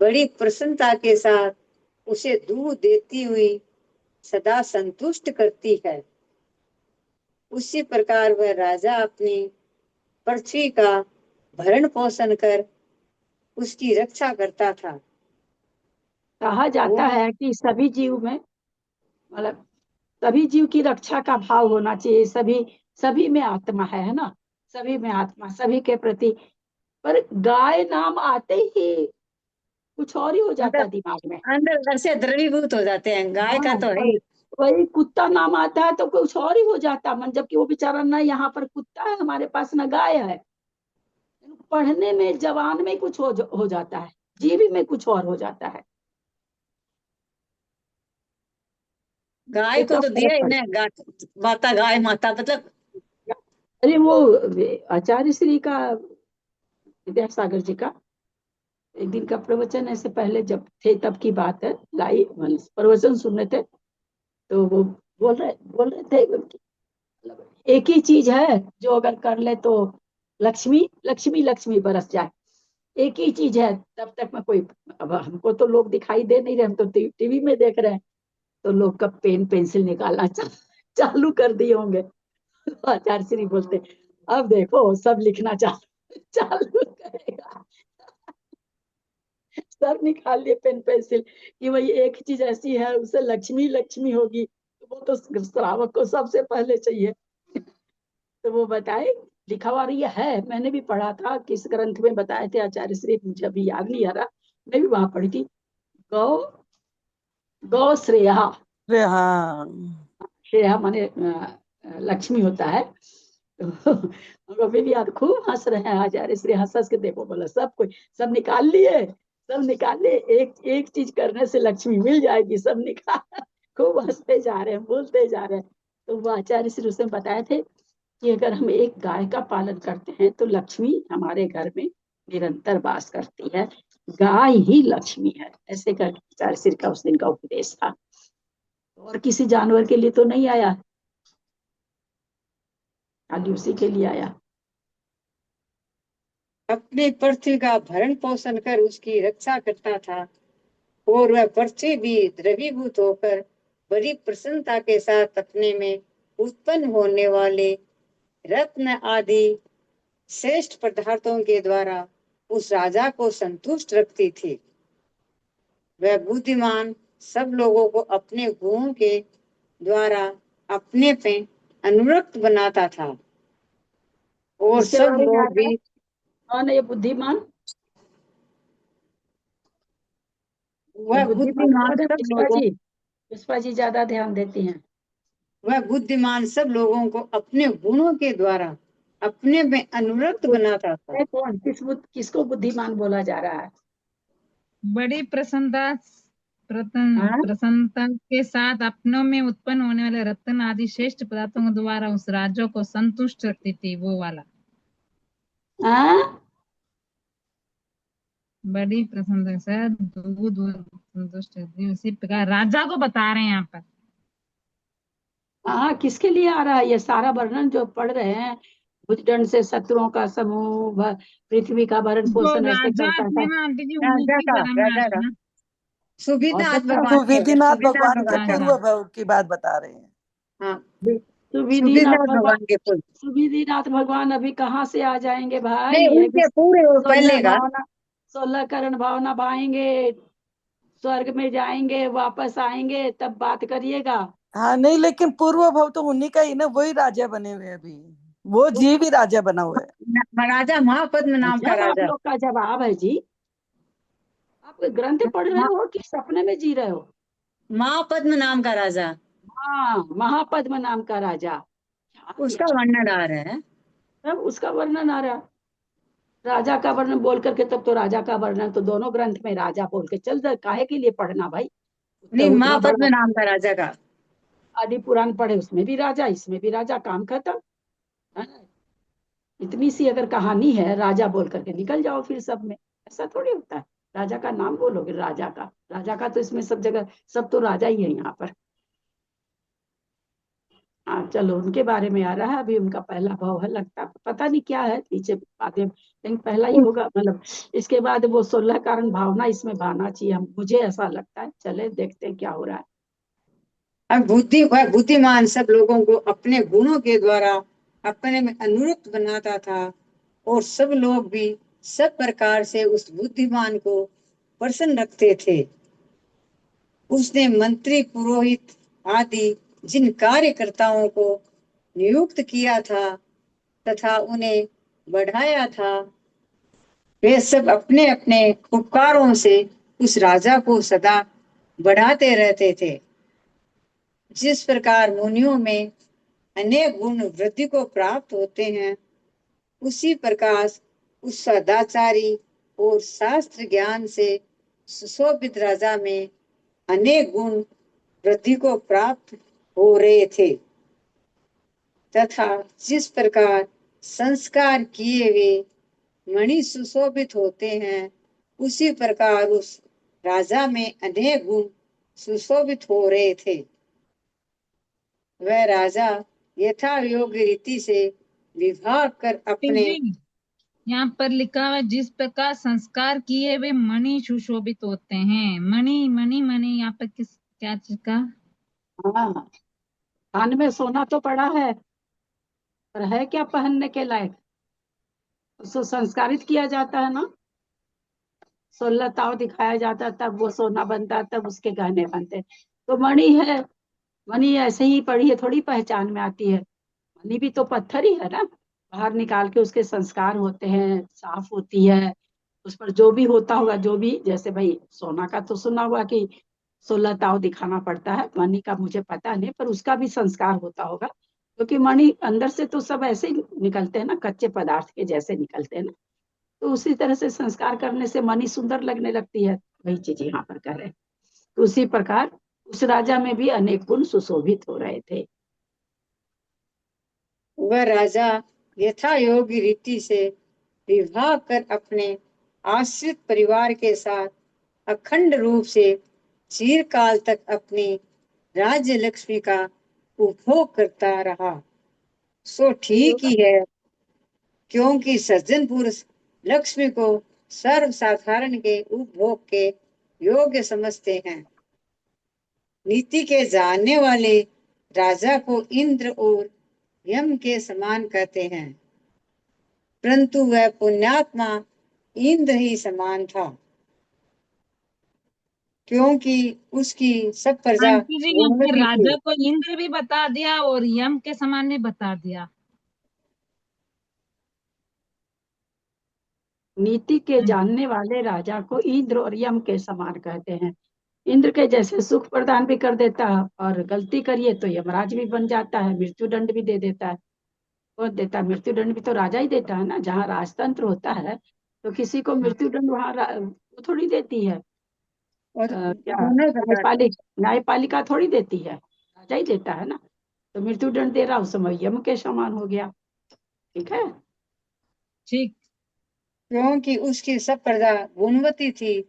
बड़ी प्रसन्नता के साथ उसे दूध देती हुई सदा संतुष्ट करती है, उसी प्रकार वह राजा अपनी पृथ्वी का भरण पोषण कर उसकी रक्षा करता था। कहा जाता वो है कि सभी जीव में, मतलब सभी जीव की रक्षा का भाव होना चाहिए, सभी सभी में आत्मा है ना, सभी में आत्मा, सभी के प्रति। पर गाय नाम आते ही कुछ और ही हो जाता मतलब है दिमाग में। अंदर से द्रवीभूत हो जाते हैं, गाय का हाँ, तो है और ही। वही कुत्ता नाम आता है तो कुछ और ही हो जाता मन, जबकि वो बेचारा ना यहाँ पर कुत्ता है हमारे पास, ना गाय है। पढ़ने में जवान में कुछ हो जाता है, जीवी में कुछ और हो जाता है। गाय को इतना तो फर्क दिया ही पड़ता ना, माता गाय माता मतलब। है। अरे वो आचार्य श्री का, विद्यासागर जी का एक दिन का प्रवचन, ऐसे पहले जब थे तब की बात है, लाई प्रवचन सुन रहे थे तो वो बोल रहे थे कि मतलब एक ही चीज है जो अगर कर ले तो लक्ष्मी लक्ष्मी लक्ष्मी बरस जाए। एक ही चीज है, तब तक में कोई, अब हमको तो लोग दिखाई दे नहीं रहे, हम तो टीवी में देख रहे हैं, तो लोग का पेन पेंसिल निकालना चालू कर दिए होंगे। तो आचार्य श्री बोलते अब देखो सब लिखना चालू चालू करेगा। सब निकाल लिए पेन पेंसिल कि वही एक चीज ऐसी है उसे लक्ष्मी लक्ष्मी होगी, तो वो तो श्रावक को सबसे पहले चाहिए। तो वो बताए, लिखा हुआ रही है, मैंने भी पढ़ा था, किस ग्रंथ में बताए थे आचार्य श्री, मुझे अभी याद नहीं आ रहा, मैं भी वहां पढ़ी थी। गौ गौ श्रेया, अरे हाँ, श्रेया माने लक्ष्मी होता है। तो अभी भी याद, खूब हंस रहे हैं आचार्य श्री, हंस हंस के देखो, बोला सब कोई, सब निकाल लिए, सब निकाल लिए, एक एक चीज करने से लक्ष्मी मिल जाएगी, सब निकाल। खूब हंसते जा रहे हैं, बोलते जा रहे हैं। तो वो आचार्य श्री उसने बताए थे कि अगर हम एक गाय का पालन करते हैं तो लक्ष्मी हमारे घर में निरंतर वास करती है, गाय ही लक्ष्मी है, ऐसे करके आचार्य श्री का उस दिन का उपदेश था। और किसी जानवर के लिए तो नहीं आया, खाली उसी के लिए आया। अपनी पृथ्वी का भरण पोषण कर उसकी रक्षा करता था और वह पृथ्वी भी द्रवीभूत होकर बड़ी प्रसन्नता के साथ अपने में उत्पन्न होने वाले रत्न आदि श्रेष्ठ पदार्थों के द्वारा उस राजा को संतुष्ट रखती थी। वह बुद्धिमान सब लोगों को अपने गुणों के द्वारा अपने पे अनुरक्त बनाता था और इसके सब बारे में लोग आता है भी कौन है ये बुद्धिमान? ये वह बुद्धिमान बुद्धिमान कौन है? सब लोगों पुष्पा जी ज्यादा ध्यान देती हैं। वह बुद्धिमान सब लोगों को अपने गुणों के द्वारा अपने में अनुरक्त बनाता था। है कौन, किसको बुद्धिमान बोला जा रहा है? बड़ी प्रसन्नता हाँ? प्रसन्नता के साथ अपनों में उत्पन्न होने वाले रत्न आदि श्रेष्ठ पदार्थों के द्वारा उस राज्य को संतुष्ट रखती थी, वो वाला। हाँ, बड़ी प्रसन्नता के साथ दूध संतुष्ट रखती, उसी प्रकार राजा को बता रहे हैं यहाँ पर। हाँ, किसके लिए आ रहा है ये सारा वर्णन जो पढ़ रहे हैं? भुजदंड से शत्रुओं का समूह, पृथ्वी का भरण जो पोषण ऐसे राजा करता थे था। ना आंटी जी, उन्हीं के बारे में आ राजा रहा है का ना। और सुविनाथ देखो, भगवान की हो गया, सुविधिनाथ सुविनाथ भगवान के भगवान का अच्छा, पूर्व नाम। भव की बात बता रहे हैं। हाँ, सुविधिनाथ सुविनाथ भगवान, भगवान के पुत्र। सुविधिनाथ भगवान अभी कहाँ से आ जाएंगे नहीं, भाई? अभी उनके पूरे वो 16 पहले का। भावना, 16 करण भावना भाएंगे, स्वर्ग में जाएंगे, वापस आएंगे, तब बात करिएगा। हाँ नहीं, लेकिन पूर्व भव तो उन्हीं का ही ना, वही राजा बने हुए हैं अभी, वो तो जीव ही राजा बना हुआ है। राजा महापद्म नाम का जब आप राजा। लोग का जवाब है जी, आप ग्रंथ पढ़ रहे हो कि सपने में जी रहे हो? महापद्म नाम का राजा, हाँ, महापद्म नाम का राजा। हाँ, ये उसका वर्णन आ रहा है। सब उसका वर्णन आ रहा है। राजा का वर्णन बोल करके, तब तो राजा का वर्णन तो दोनों ग्रंथ में राजा बोल के चल रहा, काहे के लिए पढ़ना भाई? नहीं, उतना महापद्म बड़ा नाम का राजा का। आदि पुराण पढ़े, उसमें भी राजा, इसमें भी राजा, काम खत्म। हाँ, इतनी सी अगर कहानी है, राजा बोल करके निकल जाओ फिर सब में। ऐसा थोड़ी होता है। राजा का नाम बोलोगे, राजा का तो इसमें सब जगह, सब तो राजा ही है यहाँ पर। हाँ चलो, उनके बारे में आ रहा है। अभी उनका पहला भाव है, लगता पता नहीं क्या है पीछे आगे, लेकिन पहला ही होगा मतलब। इसके बाद वो 16 कारण भावना इसमें भाना चाहिए, हम मुझे ऐसा लगता है। चले देखते हैं क्या हो रहा है। अब वह बुद्धिमान सब लोगों को अपने गुणों के द्वारा अपने में अनुरूप बनाता था, और सब लोग भी सब प्रकार से उस बुद्धिमान को प्रसन्न रखते थे। उसने मंत्री, पुरोहित आदि जिन कार्यकर्ताओं को नियुक्त किया था तथा उन्हें बढ़ाया था, वे सब अपने अपने उपकारों से उस राजा को सदा बढ़ाते रहते थे। जिस प्रकार मुनियों में अनेक गुण वृद्धि को प्राप्त होते हैं, उसी प्रकार उस सदाचारी और शास्त्र ज्ञान से सुशोभित राजा में अनेक गुण वृद्धि को प्राप्त हो रहे थे, तथा जिस प्रकार संस्कार किए हुए मणि सुशोभित होते हैं, उसी प्रकार उस राजा में अनेक गुण सुशोभित हो रहे थे। वह राजा यथा योग्य रीति से विवाह कर अपने, यहाँ पर लिखा हुआ जिस प्रकार संस्कार किए वे मणि सुशोभित होते हैं। मणि मणि मणि यहाँ पर किस क्या चीज का? हाँ, कान में सोना तो पड़ा है, पर है क्या पहनने के लायक? उसको संस्कारित किया जाता है ना, 16 ताव दिखाया जाता है, तब वो सोना बनता है, तब उसके गहने बनते हैं। तो मणि है, मणि ऐसे ही पड़ी है, थोड़ी पहचान में आती है। मणि भी तो पत्थर ही है ना, बाहर निकाल के उसके संस्कार होते हैं, साफ होती है, उस पर जो भी होता होगा, जो भी, जैसे भाई सोना का तो सुना हुआ कि 16 ताव दिखाना पड़ता है, मणि का मुझे पता नहीं, पर उसका भी संस्कार होता होगा। क्योंकि मणि अंदर से तो सब ऐसे ही निकलते हैं ना, कच्चे पदार्थ के जैसे निकलते हैं ना, तो उसी तरह से संस्कार करने से मणि सुंदर लगने लगती है। वही चीज यहाँ पर कर रहे हैं। तो उसी प्रकार उस राजा में भी अनेक गुण सुशोभित हो रहे थे। वह राजा यथा योग्य रीति से विवाह कर अपने आश्रित परिवार के साथ अखंड रूप से चिरकाल तक अपनी राज्य लक्ष्मी का उपभोग करता रहा। सो ठीक ही है, क्योंकि सज्जन पुरुष लक्ष्मी को सर्वसाधारण के उपभोग के योग्य समझते हैं। नीति के जानने वाले राजा को इंद्र और यम के समान कहते हैं, परंतु वह पुण्यात्मा इंद्र ही समान था, क्योंकि उसकी सब प्रजा आंटी जी यहाँ पर गुणवती थी। राजा को इंद्र भी बता दिया और यम के समान भी बता दिया। नीति के जानने वाले राजा को इंद्र और यम के समान कहते हैं। इंद्र के जैसे सुख प्रदान भी कर देता है, और गलती करिए तो यमराज भी बन जाता है, मृत्यु दंड भी दे देता है। कौन देता है? मृत्यु दंड भी तो राजा ही देता है ना। जहाँ राजतंत्र होता है तो किसी को मृत्यु दंड वहाँ वो थोड़ी देती है। और क्या दोनों प्रकार न्यायपालिका थोड़ी देती है, राजा ही देता है ना। तो मृत्यु दंड दे रहा, उस समय यम के समान हो गया। ठीक है, ठीक। क्योंकि उसकी सब प्रजा गुणवती थी,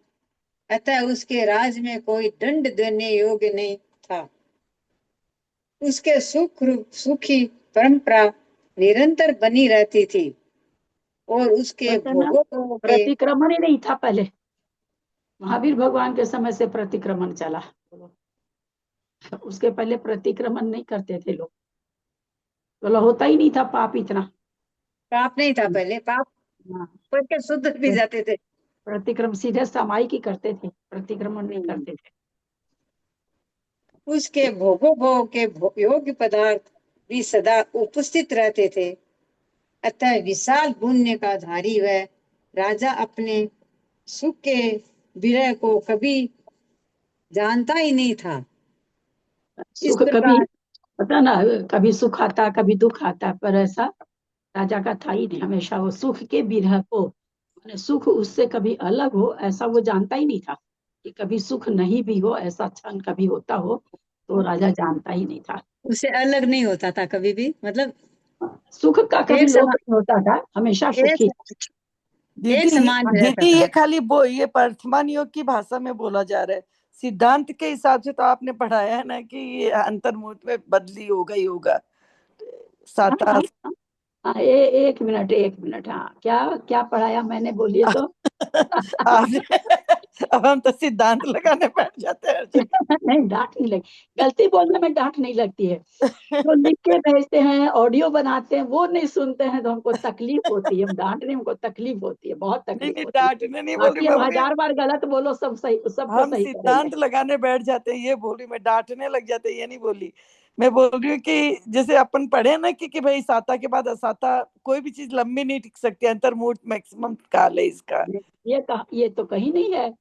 अतः उसके राज में कोई दंड देने योग्य नहीं था। उसके सुखी परंपरा निरंतर बनी रहती थी, और उसके कहते हैं ना, भोगों के प्रतिक्रमण ही नहीं था पहले। महावीर भगवान के समय से प्रतिक्रमण चला। उसके पहले प्रतिक्रमण नहीं करते थे लोग, बोला होता ही नहीं था पाप इतना। पाप नहीं था पहले, पाप हाँ, करके शुद्ध भी जाते थे। प्रतिक्रमण सीधे सामायिक ही करते थे, प्रतिक्रमण नहीं करते थे। उसके भोगों के योग्य पदार्थ भी सदा उपस्थित रहते थे, अतः विशाल पुण्य का धारी वह राजा अपने सुख के विरह को कभी जानता ही नहीं था। इस सुख कभी, प्रकार पता ना, कभी सुख आता कभी दुख आता, पर ऐसा राजा का था ही नहीं। हमेशा वो सुख के विरह को, माने सुख उससे कभी अलग हो ऐसा वो जानता ही नहीं था, कि कभी सुख नहीं भी हो, ऐसा क्षण कभी होता हो, तो राजा जानता ही नहीं था। उसे अलग नहीं होता था कभी भी, मतलब सुख का कभी एक लोप समान, नहीं होता था, हमेशा एक सुखी। एक दीदी समान रहता दीदी था। ये खाली वो ये वर्तमान योग की भाषा में बोला जा रहा है। सिद्धांत के हिसाब से तो आपने पढ़ाया है ना कि ये अंतर्मुहूर्त में बदली होगा ही होगा। हाँ साता हाँ हाँ हाँ, एक मिनट एक मिनट, हाँ क्या क्या पढ़ाया मैंने, बोलिए तो। आपने अब हम तो सिद्धांत लगाने बैठ जाते हैं हर जगह। नहीं, डांट नहीं लगी, गलती बोलने में डांट नहीं लगती है। जो लिख के भेजते हैं, ऑडियो बनाते हैं, वो नहीं सुनते हैं तो हमको तकलीफ होती है। हम डांट नहीं, हमको तकलीफ होती है, बहुत नहीं तकलीफ नहीं, होती है। डांटने नहीं बोल रही बाकी मैं, अब बोली 1000 बार गलत बोलो, सब सही, सबको हम सही करेंगे। सिद्धांत लगाने बैठ जाते हैं, ये बोली मैं। डांटने लग जाते हैं ये नहीं बोली। मैं बोल रही हूँ कि जैसे अपन पढ़े ना कि भाई साता के बाद असाता, कोई भी चीज लंबी नहीं टिक सकती, अंतर्मुहूर्त मैक्सिमम काल है इसका। ये तो कहीं नहीं है,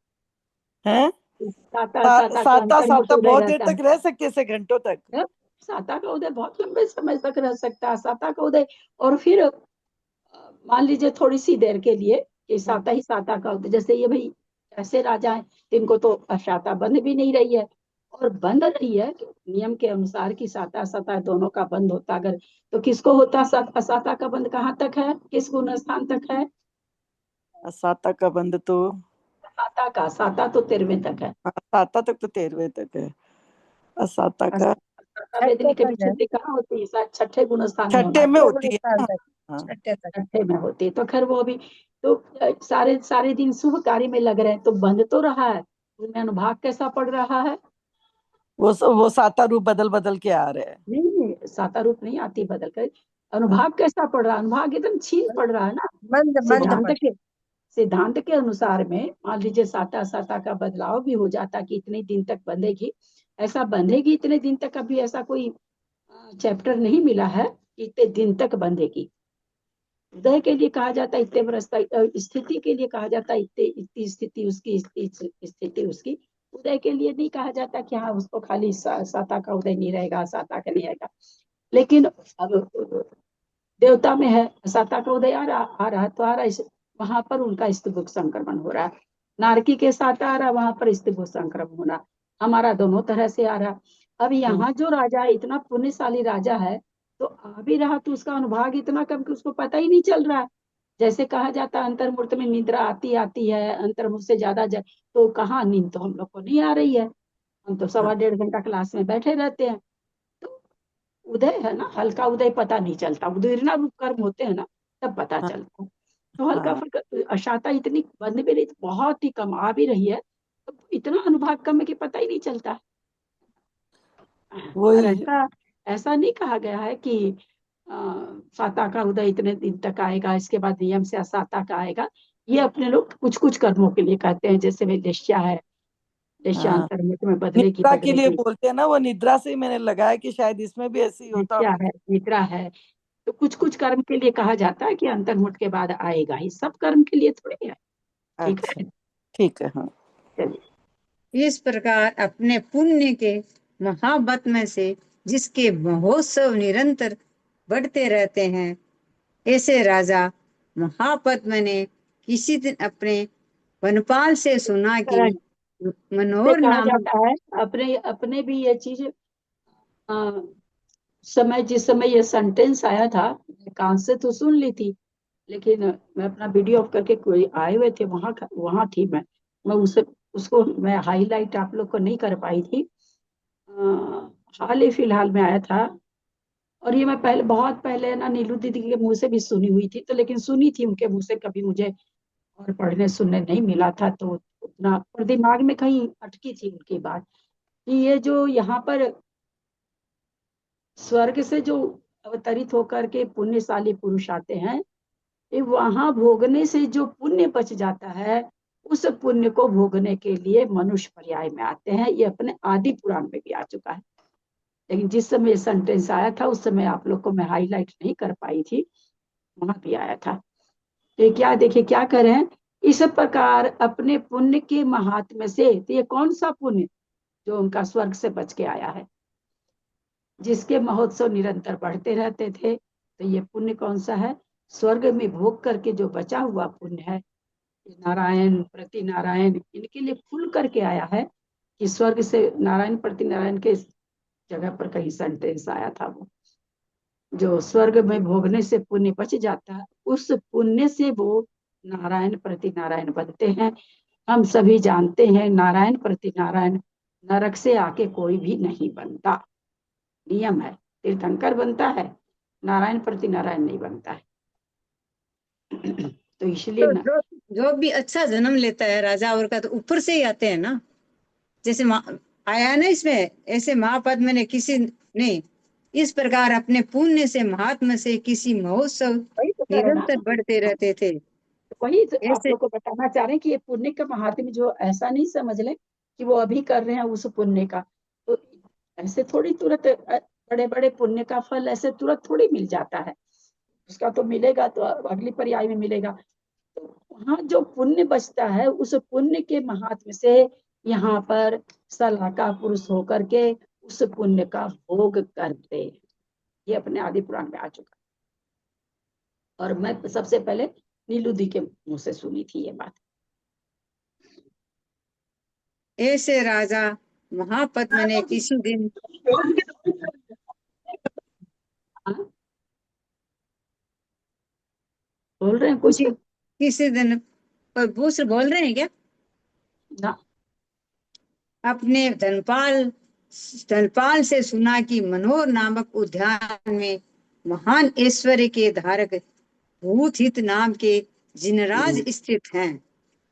है साता साता के साता अंतर मुहूर्त साता उदय बहुत देर रहता तक रह सकती है, ऐसे घंटों तक। है। साता का उदय बहुत लंबे समय तक रह सकता है, साता का उदय। और फिर मान लीजिए थोड़ी सी देर के लिए कि साता ही साता का उदय, जैसे ये भाई ऐसे राजा हैं जिनको तो साता बंद भी नहीं रही है, और बंद रही है तो नियम के अनुसार कि साता साता दोनों का बंद होता, अगर तो किसको होता, साता का बंद कहाँ तक है, किस गुण स्थान तक है। साता का बंद तो साता तो 13वें तक है। साता तक तो 13वें तक है। असाता का साता छठे वेदनी कभी तक है, छुट्टी कहाँ होती है, शायद छठे गुण स्थान में होना छठे में चाहिए। छठे होती गुण है स्थान ना। तक, हाँ छठे तक। छठे में होती है, तो खैर वो अभी तो सारे सारे दिन शुभ कार्य में लग रहे हैं, तो बंद तो रहा है, उसमें अनुभाग कैसा पड़ रहा है। वो साता रूप बदल बदल के आ रहे हैं। नहीं नहीं, साता रूप नहीं आती बदल कर, अनुभाग कैसा पड़ रहा है, अनुभाग एकदम छीन पड़ रहा है ना। बंद बंद सिद्धांत पड़। के सिद्धांत के अनुसार में मान लीजिए साता साता का बदलाव भी हो जाता कि इतने दिन तक बंधेगी, ऐसा बंधेगी इतने दिन तक, अभी ऐसा कोई चैप्टर नहीं मिला है कि इतने दिन तक बंधेगी। उदय के लिए कहा जाता है इतने बरस तक, स्थिति के लिए कहा जाता है इतने, इतनी स्थिति उसकी, इतनी स्थिति उसकी। उदय के लिए नहीं कहा जाता कि हाँ उसको खाली साता का उदय नहीं रहेगा, साता का नहीं रहेगा। लेकिन अब देवता में है, साता का उदय आ रहा तो आ रहा है, वहां पर उनका स्तुभुक संक्रमण हो रहा है। नारकी के साथ आ रहा, वहां पर स्तुभुक संक्रमण होना, हमारा दोनों तरह से आ रहा। अब यहाँ जो राजा है, इतना पुण्यशाली राजा है, तो आ भी रहा तो उसका अनुभाग इतना कम कि उसको पता ही नहीं चल रहा है। जैसे कहा जाता है अंतर्मुहूर्त में निद्रा आती आती है, अंतर्मुहूर्त से ज्यादा तो कहाँ, नींद तो हम लोग को नहीं आ रही है, हम तो हाँ 1.25 घंटा क्लास में बैठे रहते हैं। तो उदय है ना, हल्का उदय पता नहीं चलता, उदीर्णा रूप कर्म होते हैं ना, तब पता हाँ चलता है। तो हल्का हाँ, फुल्का अशाता इतनी बंद भी नहीं, बहुत ही कम आ भी रही है, तो इतना अनुभाग कम है कि पता ही नहीं चलता। और वही। ऐसा ऐसा नहीं कहा गया है कि अ, साता का उदय इतने दिन तक आएगा, इसके बाद नियम से असाता का आएगा। ये अपने लोग कुछ कुछ कर्मों के लिए कहते हैं, जैसे वे वेश्या है, हाँ वेश्यांतर में बदलेगी निद्रा के लिए बदलेगी, बोलते हैं ना, वो निद्रा से ही मैंने लगाया कि शायद इसमें भी ऐसे ही होता वेश्या होगा। है, निद्रा है। तो कुछ कुछ कर्म के लिए कहा जाता है कि अंतर्मुठ के बाद आएगा ही, सब कर्म के लिए थोड़ी है। ठीक अच्छा, है, ठीक है। हाँ चलिए। इस प्रकार अपने पुण्य के महाबत में से जिसके महोत्सव निरंतर बढ़ते रहते हैं, ऐसे राजा महापद्म ने किसी दिन अपने वनपाल से सुना कि तरह से मनोहर कहा नामक जाता है, अपने अपने भी ये चीज समय, जिस समय ये सेंटेंस आया था, कान से तो सुन ली थी, लेकिन मैं अपना वीडियो ऑफ करके, कोई आए हुए थे वहां, वहां थी मैं उसे उसको मैं हाईलाइट आप लोग को नहीं कर पाई थी। हाल ही फिलहाल में आया था, और ये मैं पहले, बहुत पहले ना नीलू दीदी के मुंह से भी सुनी हुई थी, तो लेकिन सुनी थी उनके मुंह से, कभी मुझे और पढ़ने सुनने नहीं मिला था, तो उतना और दिमाग में कहीं अटकी थी उनकी बात, कि ये जो यहाँ पर स्वर्ग से जो अवतरित होकर के पुण्यशाली पुरुष आते हैं, ये वहां भोगने से जो पुण्य बच जाता है, उस पुण्य को भोगने के लिए मनुष्य पर्याय में आते हैं। ये अपने आदि पुराण में भी आ चुका है, लेकिन जिस समय ये सेंटेंस आया था उस समय आप लोग को मैं हाईलाइट नहीं कर पाई थी, वहां भी आया था। तो ये क्या, देखिए क्या करें, इस प्रकार अपने पुण्य के महात्म्य से, तो ये कौन सा पुण्य? जो उनका स्वर्ग से बच के आया है, जिसके महोत्सव निरंतर बढ़ते रहते थे। तो ये पुण्य कौन सा है? स्वर्ग में भोग करके जो बचा हुआ पुण्य है, नारायण प्रति नारायण इनके लिए खुल करके आया है कि स्वर्ग से नारायण प्रति नारायण के जगह पर कहीं सेंटेंस आया था, वो जो स्वर्ग में भोगने से पुण्य बच जाता है, उस पुण्य से वो नारायण प्रति नारायण बनते हैं। हम सभी जानते हैं नारायण प्रति नारायण नरक से आके कोई भी नहीं बनता, नियम है। तीर्थंकर बनता है, नारायण प्रति नारायण नहीं बनता है। तो इसलिए तो जो भी अच्छा जन्म लेता है राजा और का, तो ऊपर से ही आते हैं ना, जैसे आया ना इसमें, ऐसे महापद्म ने किसी ने इस प्रकार अपने पुण्य से महात्मा से किसी महोत्सव निरंतर बढ़ते रहते थे। वही तो आप ऐसे लोग को बताना चाह रहे हैं कि ये पुण्य का महात्म्य जो ऐसा नहीं समझ ले कि वो अभी कर रहे हैं उस पुण्य का, तो ऐसे थोड़ी तुरंत बड़े बड़े पुण्य का फल ऐसे तुरंत थोड़ी मिल जाता है। उसका तो मिलेगा तो अगली पर्याय में मिलेगा। तो वहाँ जो पुण्य बचता है, उस पुण्य के महात्म्य से यहाँ पर सलाहका पुरुष होकर के उस पुण्य का भोग करते। ये अपने आदि पुराण में आ चुका, और मैं सबसे पहले नीलू दी के मुंह से सुनी थी ये बात। ऐसे राजा महापद्म ने किसी दिन बोल रहे हैं कुछ? किसी दिन पर दूसरे बोल रहे हैं क्या? ना। अपने धनपाल से सुना कि मनोहर नामक उद्यान में महान ऐश्वर्य के धारक भूतहित नाम के जिनराज स्थित हैं।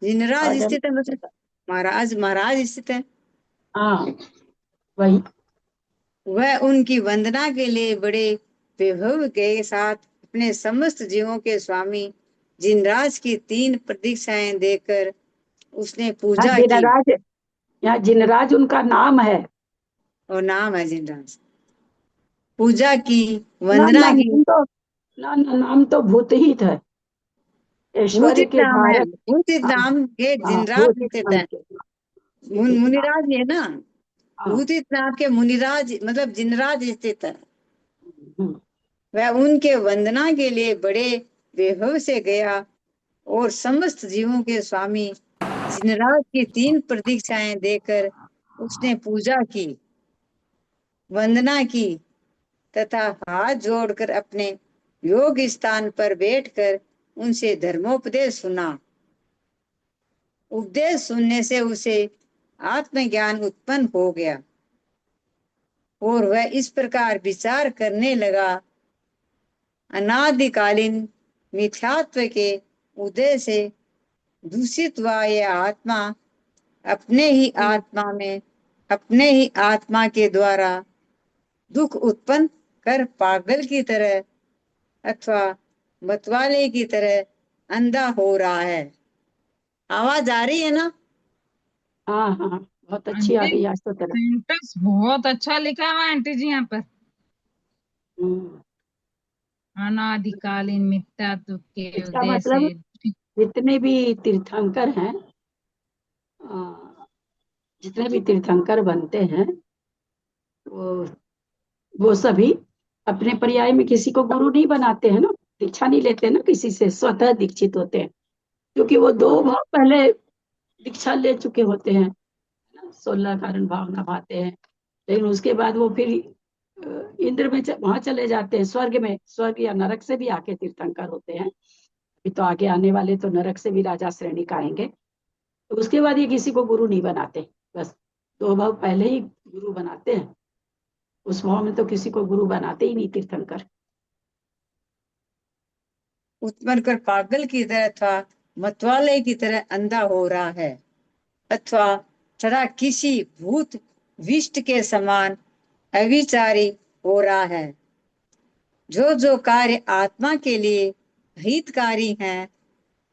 जिनराज स्थित है मतलब महाराज स्थित है। हाँ वही। वह उनकी वंदना के लिए बड़े वैभव के साथ अपने समस्त जीवों के स्वामी जिनराज की 3 प्रतीक्षाएं देकर उसने पूजा की। जिनराज, यहाँ जिनराज उनका नाम है, और नाम है जिनराज। पूजा की, वंदना की। नाम तो भूतहित है, ऐश्वर्य भूतित के नाम है, धारक। भूतित नाम के जिनराज स्थित है। मुनिराज है ना, भूतित नाम के मुनिराज मतलब जिनराज स्थित है। वह उनके वंदना के लिए बड़े वैभव से गया और समस्त जीवों के स्वामी जिनराज की 3 प्रतीक्षाएं देकर उसने पूजा की, वंदना की तथा हाथ जोड़कर अपने योग स्थान पर बैठकर उनसे धर्मोपदेश सुना। उपदेश सुनने से उसे आत्मज्ञान उत्पन्न हो गया और वह इस प्रकार विचार करने लगा, अनादिकालीन मिथ्यात्व के उदय से दूषित हुआ यह आत्मा अपने ही आत्मा के द्वारा दुख उत्पन्न कर पागल की तरह अथवा मतवाले की तरह अंधा हो रहा है। आवाज आ रही है ना? हाँ हाँ बहुत अच्छी आ रही है आज तो तरह। सेंटेंस बहुत अच्छा लिखा हुआ है आंटी जी यहाँ पर। अनादिकालीन मिथ्यात्व के इसका उदय मतलब से जितने भी तीर्थंकर हैं, जितने भी तीर्थंकर बनते हैं, वो सभी अपने पर्याय में किसी को गुरु नहीं बनाते हैं ना, दीक्षा नहीं लेते ना किसी से, स्वतः दीक्षित होते हैं, क्योंकि वो 2 भाव पहले दीक्षा ले चुके होते हैं, 16 कारण भावना भाते हैं। लेकिन उसके बाद वो फिर इंद्र में वहां चले जाते हैं, स्वर्ग में, स्वर्ग या नरक से भी आके तीर्थंकर होते हैं। अभी तो आगे आने वाले तो नरक से भी राजा श्रेणी का आएंगे। तो उसके बाद ये किसी को गुरु नहीं बनाते, बस 2 भाव पहले ही गुरु बनाते हैं। उस भाव में तो किसी को गुरु बनाते ही नहीं तीर्थंकर। उत्पन्न कर पागल की तरह अथवा मतवाले की तरह अंधा हो रहा है, अथवा थोड़ा किसी भूत विष्ट के समान अविचारी हो रहा है। जो कार्य आत्मा के लिए हितकारी हैं,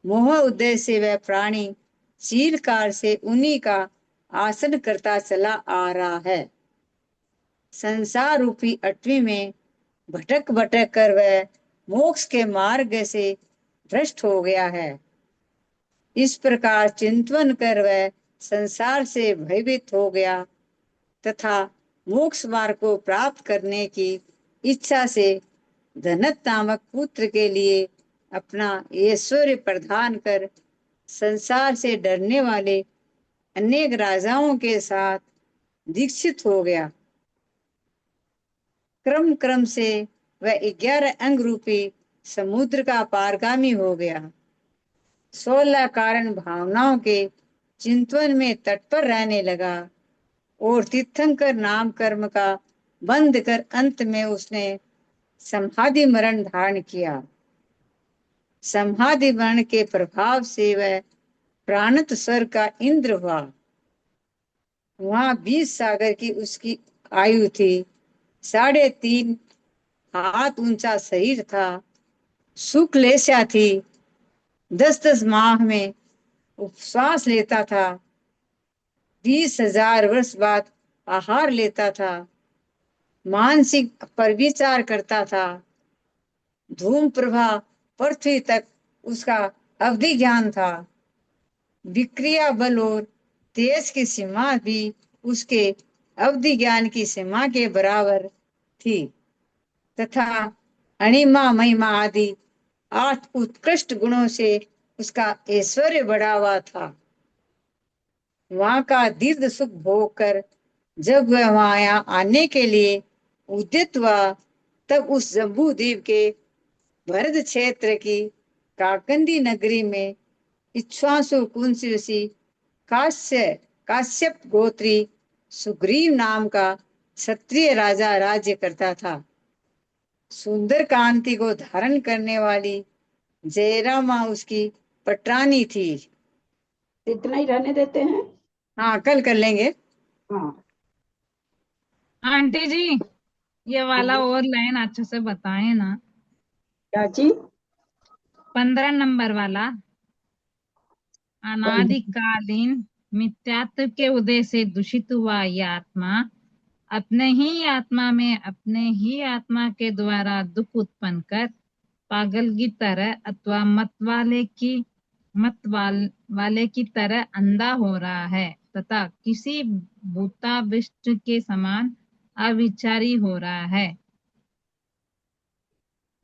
मोह उद्देश्य से वह प्राणी चीरकार से उन्हीं का आसन करता चला आ रहा है। संसार रूपी अटवी में भटक भटक कर वह मोक्ष के मार्ग से भ्रष्ट हो गया है। इस प्रकार चिंतन कर वह संसार से भयभीत हो गया तथा मोक्ष मार्ग को प्राप्त करने की इच्छा से धनत नामक पुत्र के लिए अपना ऐश्वर्य प्रदान कर संसार से डरने वाले अनेक राजाओं के साथ दीक्षित हो गया। क्रम क्रम से वह 11 अंग रूपी समुद्र का पारगामी हो गया। 16 कारण भावनाओं के चिंतन में तत्पर रहने लगा और तीर्थंकर नाम कर्म का बंद कर अंत में उसने समाधि मरण धारण किया। समाधि मरण के प्रभाव से वह प्राणत स्वर्ग का इंद्र हुआ। वहां 20 सागर की उसकी आयु थी। 3.5 हाथ ऊंचा शरीर था। सुखलेशा थी। 10-10 माह में उपवास लेता था। 20,000 वर्ष बाद आहार लेता था। मानसिक पर विचार करता था। धूम प्रभा पृथ्वी तक उसका अवधि ज्ञान था। विक्रिया बल और तेज की सीमा भी उसके अवधि ज्ञान की सीमा के बराबर थी तथा अणिमा महिमा आदि 8 उत्कृष्ट गुणों से उसका ऐश्वर्य बढ़ा हुआ था। वहां का दीर्घ सुख भोग कर जब वह वहां आने के लिए उद्यत हुआ तब उस जम्बू द्वीप के भरत क्षेत्र की काकंदी नगरी में इक्ष्वाकु कुंती काश्यप गोत्री सुग्रीव नाम का क्षत्रिय राजा राज्य करता था। सुंदर कांति को धारण करने वाली जयरामा उसकी पटरानी थी। इतना ही रहने देते हैं। हाँ, कल कर लेंगे। हाँ आंटी जी ये वाला और लाइन अच्छे से बताए ना। क्या चीज? 15 नंबर वाला। अनादिकालीन मिथ्यात्व के उदय से दूषित हुआ यह आत्मा अपने ही आत्मा में अपने ही आत्मा के द्वारा दुख उत्पन्न कर पागल की तरह अथवा वाले की तरह अंधा हो रहा है तथा किसी भूताविष्ट के समान अविचारी हो रहा है।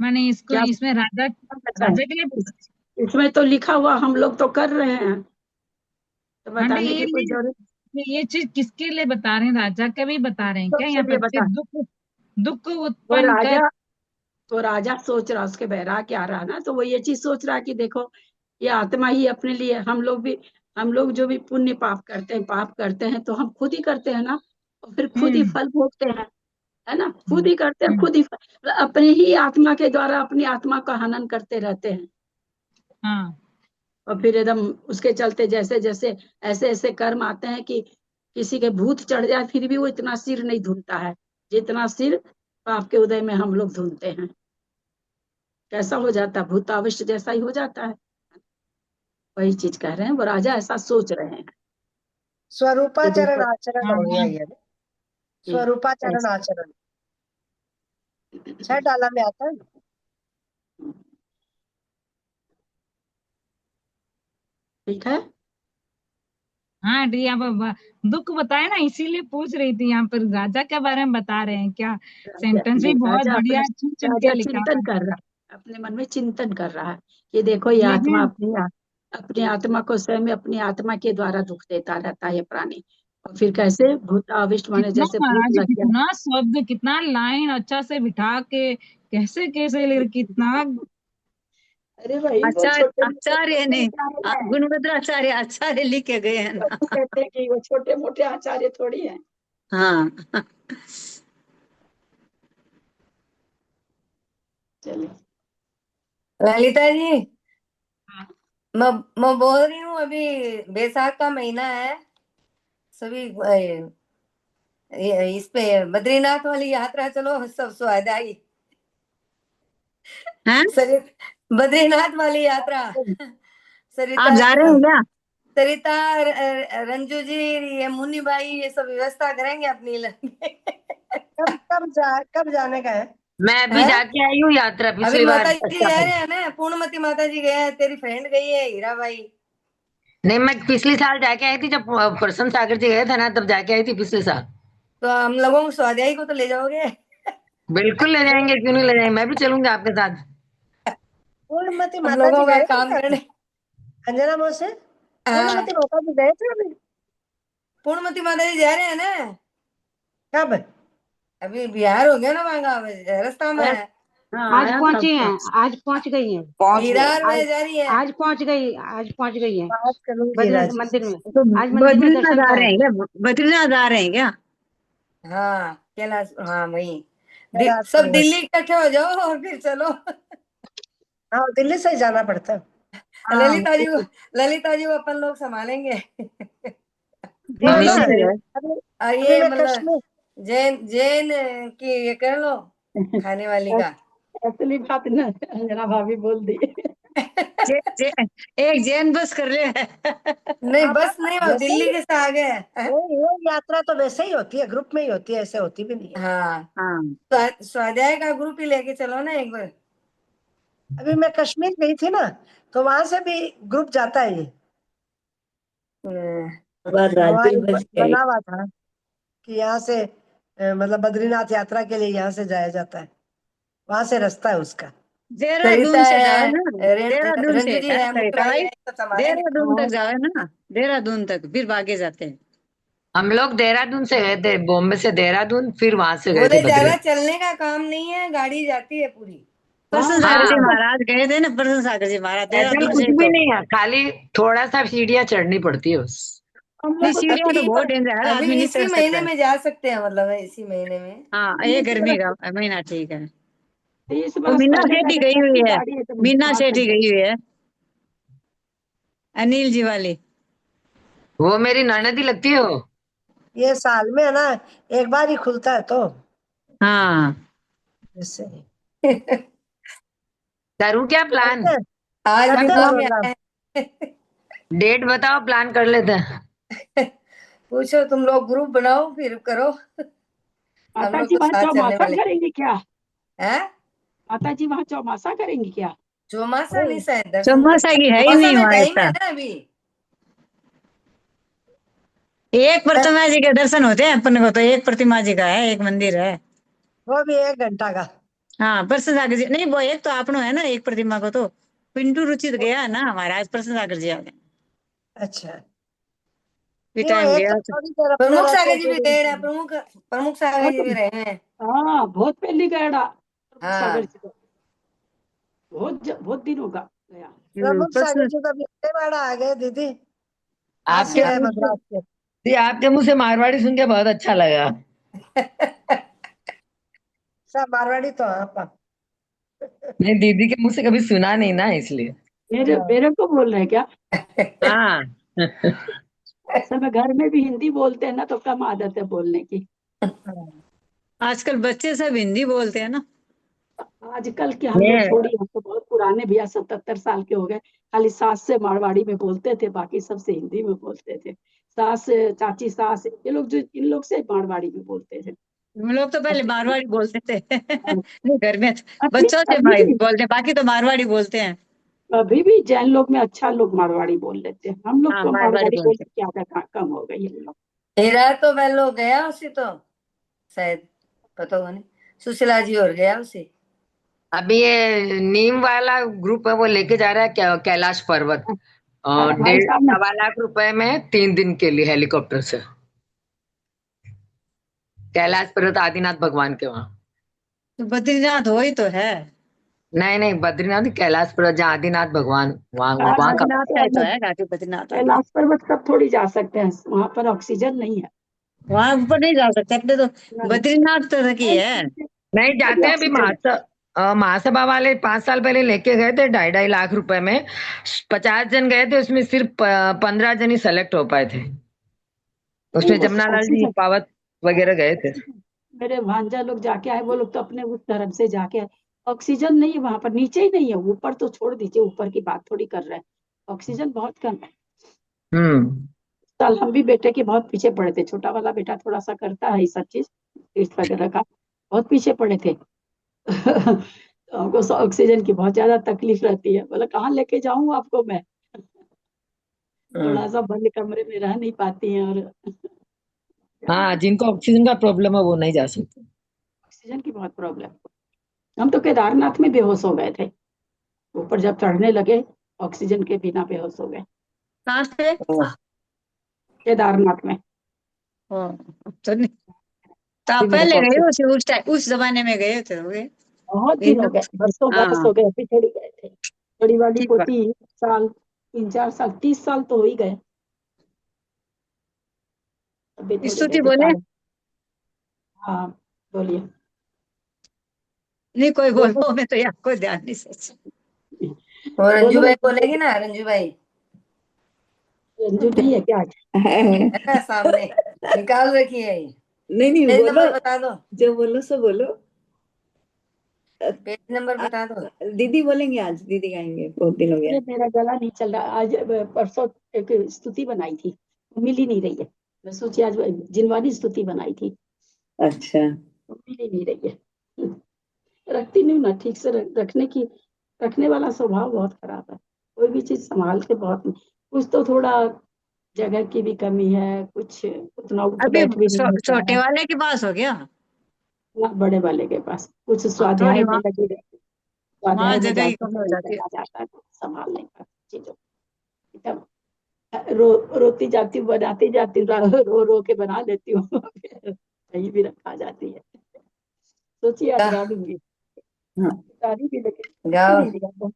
मैंने इसको क्या इसमें राजा के लिए इसमें तो लिखा हुआ हम लोग तो कर रहे हैं, तो बताने की कोई जरूरत। ये चीज किसके लिए बता रहे हैं? राजा के भी बता रहे हैं क्या यहाँ सबके लिए पर? बता। दुख वो उत्पन्न कर। राजा तो राजा सोच रहा, उसके बहरा क्या रहा ना, तो वो ये चीज सोच रहा कि देखो ये आत्मा ही अपने लिए, हम लोग जो भी पुण्य पाप करते हैं तो हम खुद ही करते हैं ना, और फिर खुद ही फल भोगते हैं, है ना। खुद ही करते हैं, खुद ही अपने ही आत्मा के द्वारा अपनी आत्मा का हनन करते रहते हैं। हाँ। और फिर एकदम उसके चलते जैसे जैसे ऐसे ऐसे कर्म आते हैं कि किसी के भूत चढ़ जाए फिर भी वो इतना सिर नहीं धुनता है जितना सिर पाप के उदय में हम लोग धुनते हैं। कैसा हो जाता है? भूताविष्ट जैसा ही हो जाता है। वही चीज कह रहे हैं, वो राजा ऐसा सोच रहे हैं। स्वरूपाचरण आचरण हो गया हाँ। ये। स्वरूपाचरण आचरण 6 डाला में आता है। ठीक है। हाँ आंटी यहाँ पर दुख बताए ना, इसीलिए पूछ रही थी। यहाँ पर राजा के बारे में बता रहे हैं क्या? सेंटेंस भी बहुत राजा बढ़िया अपने चुन चुन के राजा लिखा चिंतन हुआ कर रहा है, अपने मन में चिंतन कर रहा है कि देखो ये है। आत्मा लेकिन अपनी आत्मा को स्वयं अपनी आत्मा के द्वारा दुख देता रहता है ये प्राणी। और फिर कैसे भूताविष्ट माने कितना जैसे भूत महाराज, लग गया। कितना शब्द, कितना लाइन अच्छा से बिठा के कैसे कैसे कितना। अरे भाई वो आचार्य छोटे मोटे आचार्य ने आचार्य हैं। गुणभद्र आचार्य आचार्य लिख के गए हैं ना। वो कहते हैं कि वो छोटे मोटे आचार्य थोड़ी है। हाँ। चलिए ललिता जी, मैं बोल रही हूँ, अभी बैसाख का महीना है, सभी इस पे बद्रीनाथ वाली यात्रा चलो, सब स्वाद आई। हैं? बद्रीनाथ वाली यात्रा आप जा रहे हैं क्या? सरिता रंजू जी, ये मुन्नी भाई, ये सब व्यवस्था करेंगे अपनी कब जाने का है? मैं अभी हैं? जाके आई हूँ यात्रा पिछली बार। माता जी जा रहे हैं ना, पूर्णमती माता जी गए हैं, तेरी फ्रेंड गई है हीरा भाई। नहीं, मैं पिछले साल जाके आई थी जब प्रसन्न सागर जी गए थे ना, तब जाके आई थी पिछले साल। तो हम लोगों को स्वाध्याय को तो ले जाओगे? बिल्कुल ले जाएंगे, क्यों नहीं ले जाएंगे, मैं भी चलूंगा आपके साथ। पूर्णमती हम माता जी लोगों का गए काम थे करने। अंजना मौसी, हाँ, पूर्णमती माता जी गए थे अभी? पूर्णमती माता जी जा रहे हैं ना, कब? अभी बिहार हो गया ना, वहां का रास्ता में है। आज पहुंची हैं, आज पहुंच गई हैं, हीरार में जा रही है। आज पहुंच गई हैं बात करूंगी बद्रीनाथ राज। मंदिर में। तो आज मंदिर में बद्रीनाथ दर्शन आ का रहे है। हैं क्या? बद्रीनाथ आ रहे हैं क्या? हाँ, कैलाश, हाँ वही। कैलाश सब पर्वत। दिल्ली इकट्ठे हो जाओ और फिर चलो। हाँ, दिल्ली से ही जाना पड़ता है। हाँ, ललिता जी को अपन लोग संभालेंगे। वो हम ना, लोग शरीर। तो अभी और अभी ये मैं मतलब कश्मीर, जैन की ये कर लो, खाने वाली का। असली बात ना अंजना भाभी बोल दी। एक जैन बस कर ले। नहीं, बस नहीं, वो वैसे दिल्ली ही के से आगे है। वो यात्रा तो वैसे ही होती है, ग्रुप में ही होती है, ऐसे होती भी नहीं है। हाँ, हाँ, स्वाध्याय का ग्रुप ही लेके चलो ना एक बार। अभी मैं कश्मीर गई थी ना, तो वहां से भी ग्रुप जाता है ये। वहाँ एक बना हुआ था कि यहाँ से मतलब बद्रीनाथ यात्रा के लिए यहाँ से जाया जाता है, वहां से रास्ता है उसका। सरिता देहरादून से जाओ है, ना, देहरादून से रंजू जी है, सरिता मुक्ता भाई, जी है, तो संभालेंगे। देहरादून तक जाओ ना, देहरादून तक फिर आगे जाते हैं। हम लोग देहरादून से गए थे, बॉम्बे से देहरादून, फिर वहां से गए थे बोले ज्यादा बद्रीनाथ। चलने का काम नहीं है, गाड़ी जाती है पूरी। प्रसन्न सागर हाँ, जी महाराज गए थे ना, प्रसन्न सागर जी महाराज पैदल देहरादून कुछ से ही भी तो। नहीं है, खाली थोड़ा सा सीढ़ियाँ चढ़नी पड़ती है बस। नहीं, सीढ़ियाँ तो बहुत डेंजर, हर अभी आदमी नहीं इसी चढ़ सकता महीने है। में जा सकते हैं, मतलब इसी महीने में। हाँ, ये गर्मी का महीना ठीक है। 30 वो बरस मीना पहले सेठी मैंने गई चढ़ी हुई है, गाड़ी है तो मीना हाथ सेठी तक गई हुई है, अनिल जी वाली। वो मेरी ननद ही लगती है वो। ये साल में है ना, एक बार ही खुलता है तो हाँ, इससे करूँ क्या प्लान? चलते हैं, आज चलते हैं दिमाग में प्रोग्राम। आया है। डेट बताओ, प्लान कर लेते हैं। पूछो, तुम लोग ग्रुप बनाओ फिर करो। हम माता लोग जी तो वहाँ साथ चलने चौमासा वाले करेंगी क्या? हैं। माता जी वहाँ चौमासा करेंगी क्या? चौमासा नहीं, शायद दर्शन चौमासा करते की है ही चौमासा नहीं में वहाँ टाइम है इतना। ना अभी। एक प्रतिमा जी के दर्शन होते हैं अपन को, तो एक प्रतिमा जी का है, एक मंदिर है। वो भी 1 घंटा का। हाँ, प्रसन्न सागर जी नहीं, वो एक तो आपनो है ना, एक प्रतिमा को तो पिंटू रुचित गया है ना हमारा, आज प्रसन्न सागर जी आ गए, अच्छा, भी नहीं वो टाइम एक तो गया तो। थोड़ी देर अपने प्रमुख रहते सागर हैं, जी फिर भी गए हैं, प्रमुख प्रमुख सागर जी भी रहे हैं। हाँ, बहुत पहले गया सागर हाँ, से तो बहुत दिन होगा गया। प्रमुख सागर प्रसन्न जी तो अभी बाड़ा आ गए दीदी, पास ही आपके है मुंह मद्रास के। से आपके मुंह से मारवाड़ी सुन के बहुत अच्छा लगा। सब मारवाड़ी तो हाँ पा। नहीं, दीदी के मुंह से कभी सुना नहीं ना, इसलिए। मेरे को बोल रहे हैं क्या? हाँ। सब घर में भी हिंदी बोलते हैं ना, तो कम आदत है बोलने की। हाँ। आजकल बच्चे सब हिंदी बोलते हैं ना। आजकल के हम लोग थोड़ी, हम तो बहुत पुराने भैया, 77 साल के हो गए। खाली सास से मारवाड़ी में बोलते थे, बाकी सबसे हिंदी में बोलते थे। सास, चाची, सास, ये लोग जो इन लोग से मारवाड़ी में बोलते थे। हम लोग तो पहले अभी मारवाड़ी बोलते थे। नहीं, घर में अभी बच्चों से अभी भाई भी बोलते हैं, बाकी तो मारवाड़ी बोलते हैं। अभी भी जैन लोग में अच्छा लोग मारवाड़ी बोल लेते हैं। हम लोग हाँ, तो मारवाड़ी मारवाड़ी बोलते बोलते क्या क्या कम हो गई हम लोग। हीरा तो वेलो गया उसी तो, शायद पता नहीं, सुशीला जी और गया उसी। अभी ये नीम वाला ग्रुप है, वो लेके जा रहा है कैलाश पर्वत, और भाई साहब ने 1.5 लाख रुपए में 3 दिन के लिए हेलीकॉप्टर से कैलाश पर्वत, आदिनाथ भगवान के वहां। तो बद्रीनाथ हो ही तो है। नहीं नहीं, बद्रीनाथ नहीं, कैलाश पर्वत जहाँ आदिनाथ भगवान, वहां हाँ, वहां का। आदिनाथ से का ही तो अलग है, घाटी बद्रीनाथ वाला। कैलाश पर्वत सब थोड़ी जा सकते हैं, वहां पर ऑक्सीजन नहीं है। वहां ऊपर नहीं जा सकते अपने तो, नहीं, बद्रीनाथ तो की है। नहीं जाते हैं अभी। महासभा वाले 5 साल पहले लेके गए थे 2.5 लाख रुपए में। 50 जन गए थे, उसमें सिर्फ 15 जन ही सेलेक्ट हो पाए थे। नहीं, उसमें वो जमुना लाल जी ऑक्सीजन पावत वगैरह गए थे। ऑक्सीजन मेरे भांजा लोग जाके आए, वो लोग तो अपने उस धर्म से जाके आए। ऑक्सीजन नहीं है वहां पर, नीचे ही नहीं है, ऊपर तो छोड़ दीजिए, ऊपर की बात थोड़ी कर रहे हैं। ऑक्सीजन बहुत कम है। हम्म। साल हम भी बेटे के बहुत पीछे पड़े थे, छोटा वाला बेटा थोड़ा सा करता है ये सब चीज, तीर्थ वगैरह का, बहुत पीछे पड़े थे। तो हमको ऑक्सीजन की बहुत ज्यादा तकलीफ रहती है, बोला कहाँ लेके जाऊं आपको मैं। थोड़ा सा बंद कमरे में रह नहीं पाती हैं और हाँ, जिनको ऑक्सीजन का प्रॉब्लम है वो नहीं जा सकते। ऑक्सीजन की बहुत प्रॉब्लम। हम तो केदारनाथ में बेहोश हो गए थे, ऊपर जब चढ़ने लगे ऑक्सीजन के बिना बेहोश हो गए कहाँ से? केदारनाथ में। तो नहीं, तो आप अभी मेरे पहले को गए ऑक्सीजन हो उस टाइम, उस जमाने में गए थे हो गए? बहुत गए दिन हो ना? गए, बरसों बरस हाँ हो गए, अभी थोड़ी गए थे। बड़ी वाली ठीक बात। पोती 1 साल 3 4 साल 30 साल तो हो ही गए, अभी थोड़ी स्तुति देर बोले? साल। हाँ बोलिए। नहीं कोई बोलो बोलो, मैं तो यार कोई ध्यान नहीं सोच। और रंजू बोलो भाई ना, बोलेगी ना, रंजू भाई रंजू नहीं है क्या आज? है ना सामने, निकाल रखी है ये। नहीं नहीं पेज बोलो, नंबर बता दो, जो बोलो सो बोलो। पेज नंबर बता दो। दीदी बोलेंगे, आज दीदी गाएंगे, बहुत दिन हो गया। अरे मेरा गला नहीं चल रहा आज, परसों एक स्तुति बनाई थी, मिल ही नहीं रही है। मैं सोची आज जिनवानी स्तुति बनाई थी, अच्छा। मिल ही नहीं रही है। रखती नहीं ना ठीक से, रखने की, रखने वाला स्वभाव बहुत खराब है। कोई भी चीज संभाल के बहुत, कुछ तो थोड़ा जगह की भी कमी है, कुछ उतना उठ अभी बैठ भी नहीं होता छोटे है वाले के पास हो गया। ना, बड़े वाले के पास कुछ हाँ थोड़ी स्वाध्याय में वहाँ, लगी रहती, वहाँ स्वाध्याय में जगह की जाके कमी हो तो जाती है। चला जाता है, तो संभाल नहीं पाती चीजों को। तब रोती जाती हूँ, बनाती जाती हूँ, रो रो के बना लेती हूँ फिर कहीं भी रखा जाती है। सोचिए आज गा दूंगी, हाँ तारी भी लेकिन रख ही गाओ। नहीं दिया तो,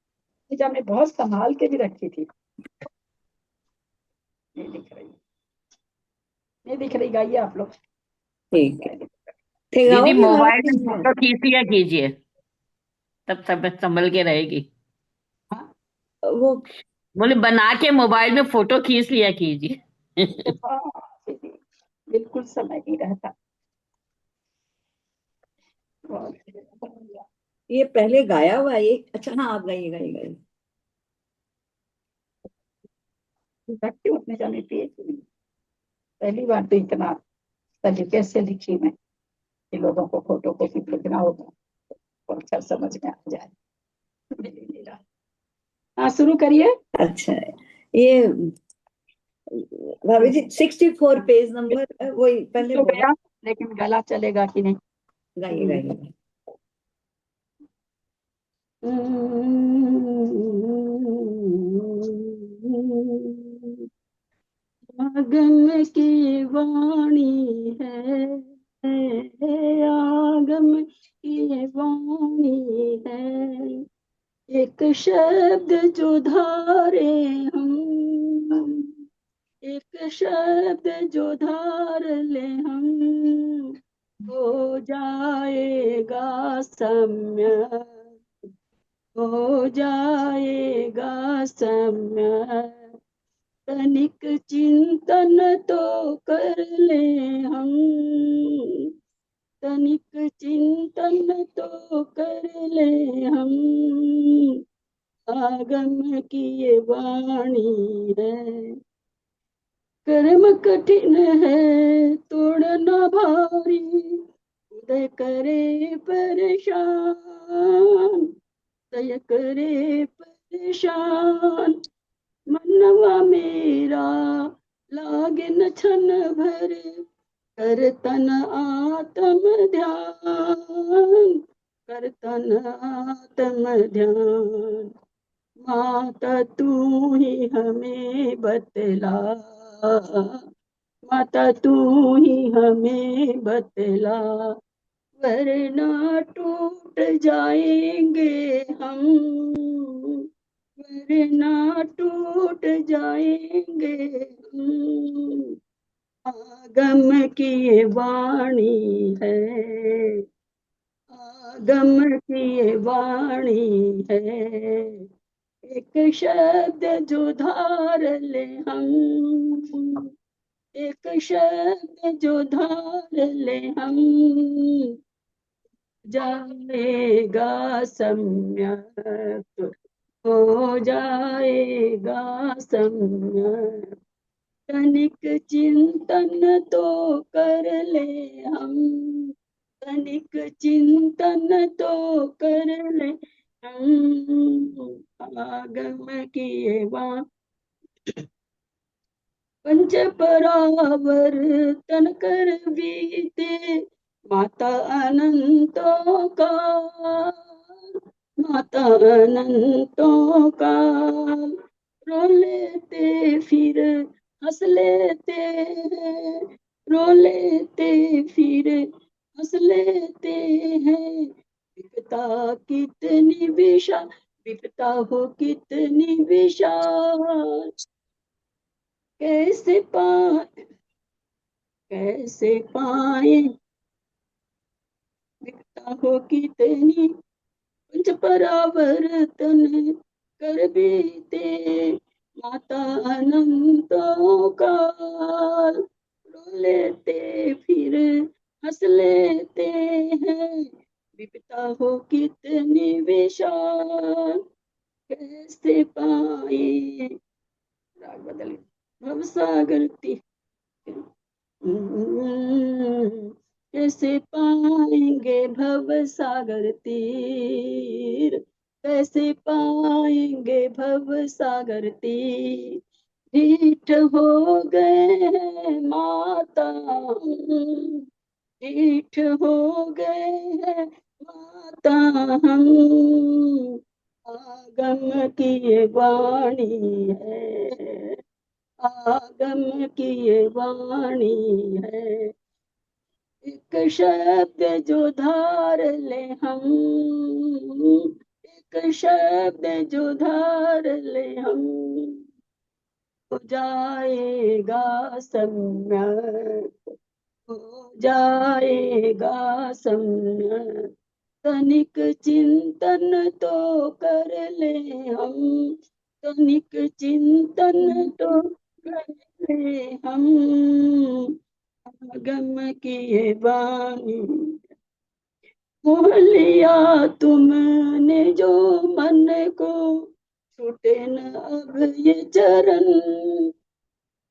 जब मैं बहुत संभाल के भी रखी थी। नहीं दिख रही, नहीं दिख रही, गाइए आप लोग। ठीक है। थे दीदी गाओगे मोबाइल महाराज में तुम? फोटो खींच लिया कीजिए, तब सब संभल के रहेगी। हाँ, वो बोले बना के मोबाइल में फोटो खींच लिया कीजिए। हाँ, बिल्कुल समय नहीं रहता। ये पहले गाया हुआ है ये। अच्छा हाँ, आप गाइए गाइए गाइए। भक्ति उतने जाने थी, पहली बार तो इतना तरीके से लिखी मैं कि लोगों को फोटो को भी लिखना होगा और अच्छा समझ में आ जाए, मिल ही नहीं रहा। हाँ शुरू करिए। अच्छा ये भाभी जी 64 पेज नंबर, वही पहले तो बोला। गया, लेकिन गला चलेगा कि नहीं? गाइए गाइए। आगम की वाणी है, आगम की वाणी है, एक शब्द जो धारे हम, एक शब्द जो धार ले हम, हो जाएगा सम्य, हो जाएगा सम्य, तनिक चिंतन तो कर ले हम, तनिक चिंतन तो कर ले हम, आगम की ये वाणी है। कर्म कठिन है तोड़ना भारी, उदय करे परेशान, उदय करे परेशान, मनवा मेरा लागे न छन भर, कर तन आत्म ध्यान, कर तन आत्म ध्यान, माता तू ही हमें बतला, माता तू ही हमें बतला, वरना टूट जाएंगे हम, वरना टूट जाएंगे हम, आगम की ये वाणी है, आगम की ये वाणी है, एक शब्द जो धार ले हम, एक शब्द जो धार ले हम, जाएगा सम्यक, हो जाएगा सम्यक, तनिक चिंतन तो कर ले हम, तनिक चिंतन तो कर ले हम, आगम की वाणी पंच परावर तन कर बीते माता अनंतों का, माता अनंतों का। रो लेते फिर हंस लेते हैं, रो लेते फिर हंस लेते हैं। विपदा कितनी विशाल, विपदा हो कितनी विशाल, कैसे पाए, कैसे पाए। विपदा हो कितनी, पंच परावर्तन कर बीते माता अनंतों काल। रो लेते फिर हंस लेते हैं, विपदा हो कितनी विशाल, कैसे पाए। राग बदल, भव सागर कैसे पाएंगे भव सागर तीर, कैसे पाएंगे भव सागर तीर। ढीठ हो गए हैं माता, ढीठ हो गए हैं माता हम, आगम की ये वाणी है, आगम की ये वाणी है। एक शब्द जो धार ले हम, एक शब्द जो धार ले हम, हो जाएगा सम्यक, हो जाएगा सम्यक। तनिक चिंतन तो कर ले हम, तनिक चिंतन तो कर ले हम, आगम की ये वाणी। मोह लिया तुमने जो मन को, छूटे न अब ये चरण,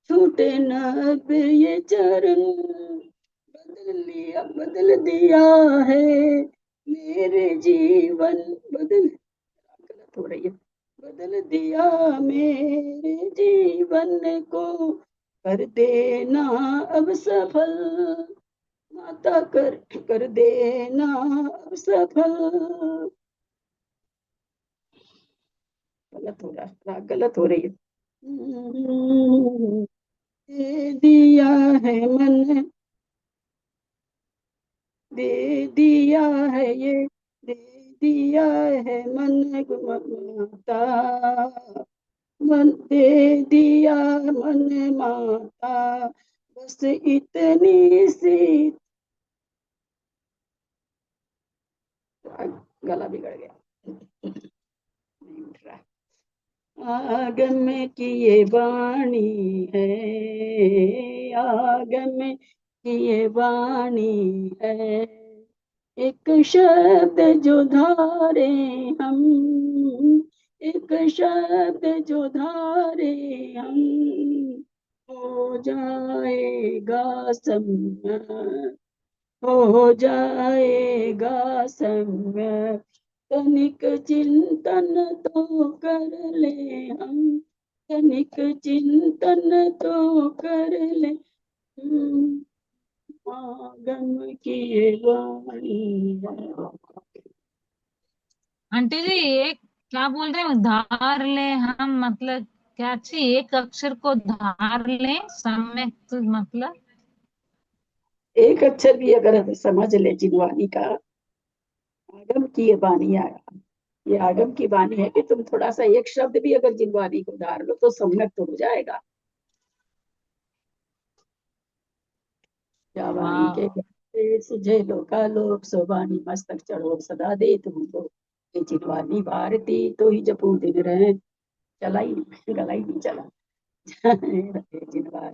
छूटे न अब ये चरण। बदल लिया, बदल दिया है मेरे जीवन, बदल, गलत हो रही है, बदल दिया मेरे जीवन को, कर देना अब सफल माता, कर देना अब सफल। गलत हो रहा है, गलत हो रही है। दे दिया है मन, दे दिया है ये, दे दिया है मन को माता, मन दे दिया मन माता, बस इतनी सी। गला बिगड़ गया, नहीं उठ रहा। आगम की ये वाणी है, आगम की ये वाणी है। एक शब्द जो धारे हम, एक शब्द जो धारे हम, हो जाएगा सम्यक, हो जाएगा सम्यक। तनिक चिंतन तो कर ले हम, तनिक चिंतन तो कर ले, आगम की ये वाणी है। आंटी जी एक क्या बोल रहे हो, धार ले हम मतलब क्या चाहिए, एक अक्षर को धार ले सम्यक तो मतलब एक अक्षर भी अगर हम समझ ले जिनवानी का, आगम की ये वाणी आया, ये आगम की वाणी है कि तुम थोड़ा सा एक शब्द भी अगर जिनवानी को धार लो तो सम्यक तो हो जाएगा। क्या वाणी के वाह। गाते सुझे लोकालोक, सोबानी मस्तक चढ़ो सदा दे तुम तो, ये जिनवानी भारती तो ही जपू दिन रहे। चला ही नहीं, गला ही नहीं चला। ये जिनवार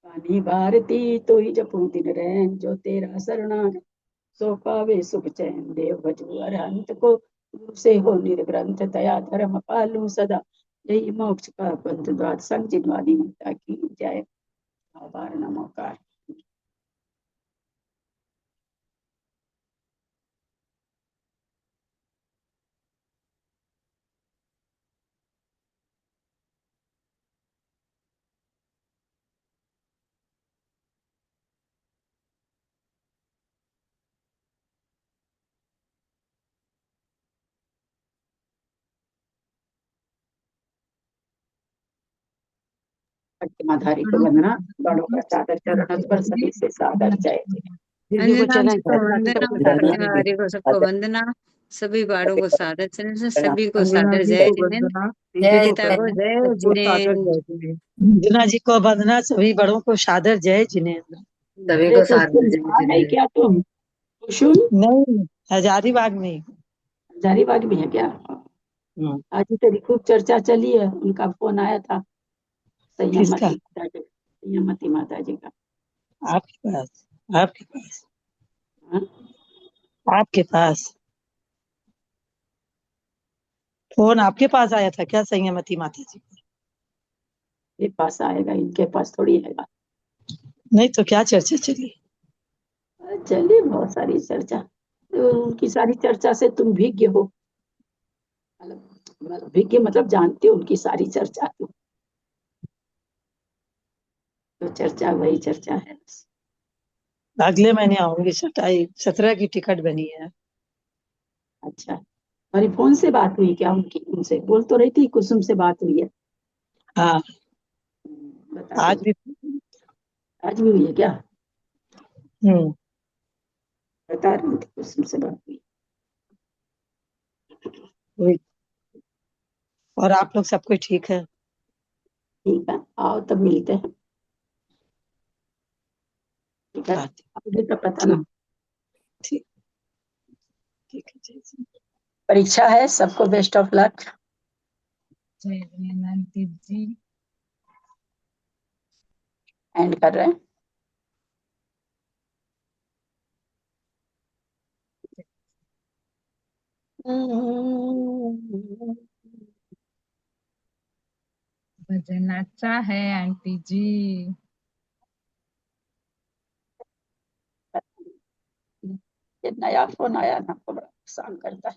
वाणी भारती तो ही जपू दिन रहे, जो तेरा शरणागत सो पावे सुख चैन। देव भजू अरहंत को, गुरु से हो निर्ग्रंथ, दया धर्म पालू सदा, यही मोक्ष का पंथ द्वार। संग जिनवानी माता की जय। आभार नमोकार। माधारी को वंदना, बड़ों का सादर चरण पर सभी से सादर जय जय। अंजना जी को वंदना, हरि को सबको वंदना, सभी बाड़ों को सादर चरण से, सभी को सादर जय जिनेन्द्र, जय पिता को जय जिनेन्द्र। अंजना जी को वंदना, सभी बड़ों को सादर जय जिनेन्द्र। सभी अरे को तो सादर जय आ गई जिनेन्द्र। क्या तुम कुसुम? नहीं, हजारीबाग में। हजारीबाग में है क्या? आज ही तेरी खूब चर्चा चली है, उनका फोन आया था, किसका? संयमती माता जी का। आपके पास? आपके पास? हाँ? आपके पास फोन आपके पास आया था क्या संयमती माता जी को? ये पास आएगा, इनके पास थोड़ी आएगा। नहीं तो क्या चर्चा चली? चलिए बहुत सारी चर्चा, तो उनकी सारी चर्चा से तुम भिज्ञ हो, मतलब भिज्ञ मतलब जानते हो उनकी सारी चर्चा, तो चर्चा वही चर्चा है। अगले महीने आऊंगी, 17 की टिकट बनी है। अच्छा, हमारी फोन से बात हुई क्या उनकी? उनसे बोल तो रही थी कुसुम से बात हुई है। हाँ, बता आज दो, भी। आज भी हुई है क्या? बता रही थी कुसुम से बात हुई। हुई। और आप लोग सब कोई ठीक है? ठीक है, आओ तब मिलते हैं। ठीक है, मुझे तो पता ना। ठीक ठीक है जी। परीक्षा है, सबको बेस्ट ऑफ लक। जय जिनेन्द्र जी। एंड कर रहे हैं। भजन अच्छा है आंटी जी। ये नया फोन आया ना, तो बड़ा नुकसान करता है।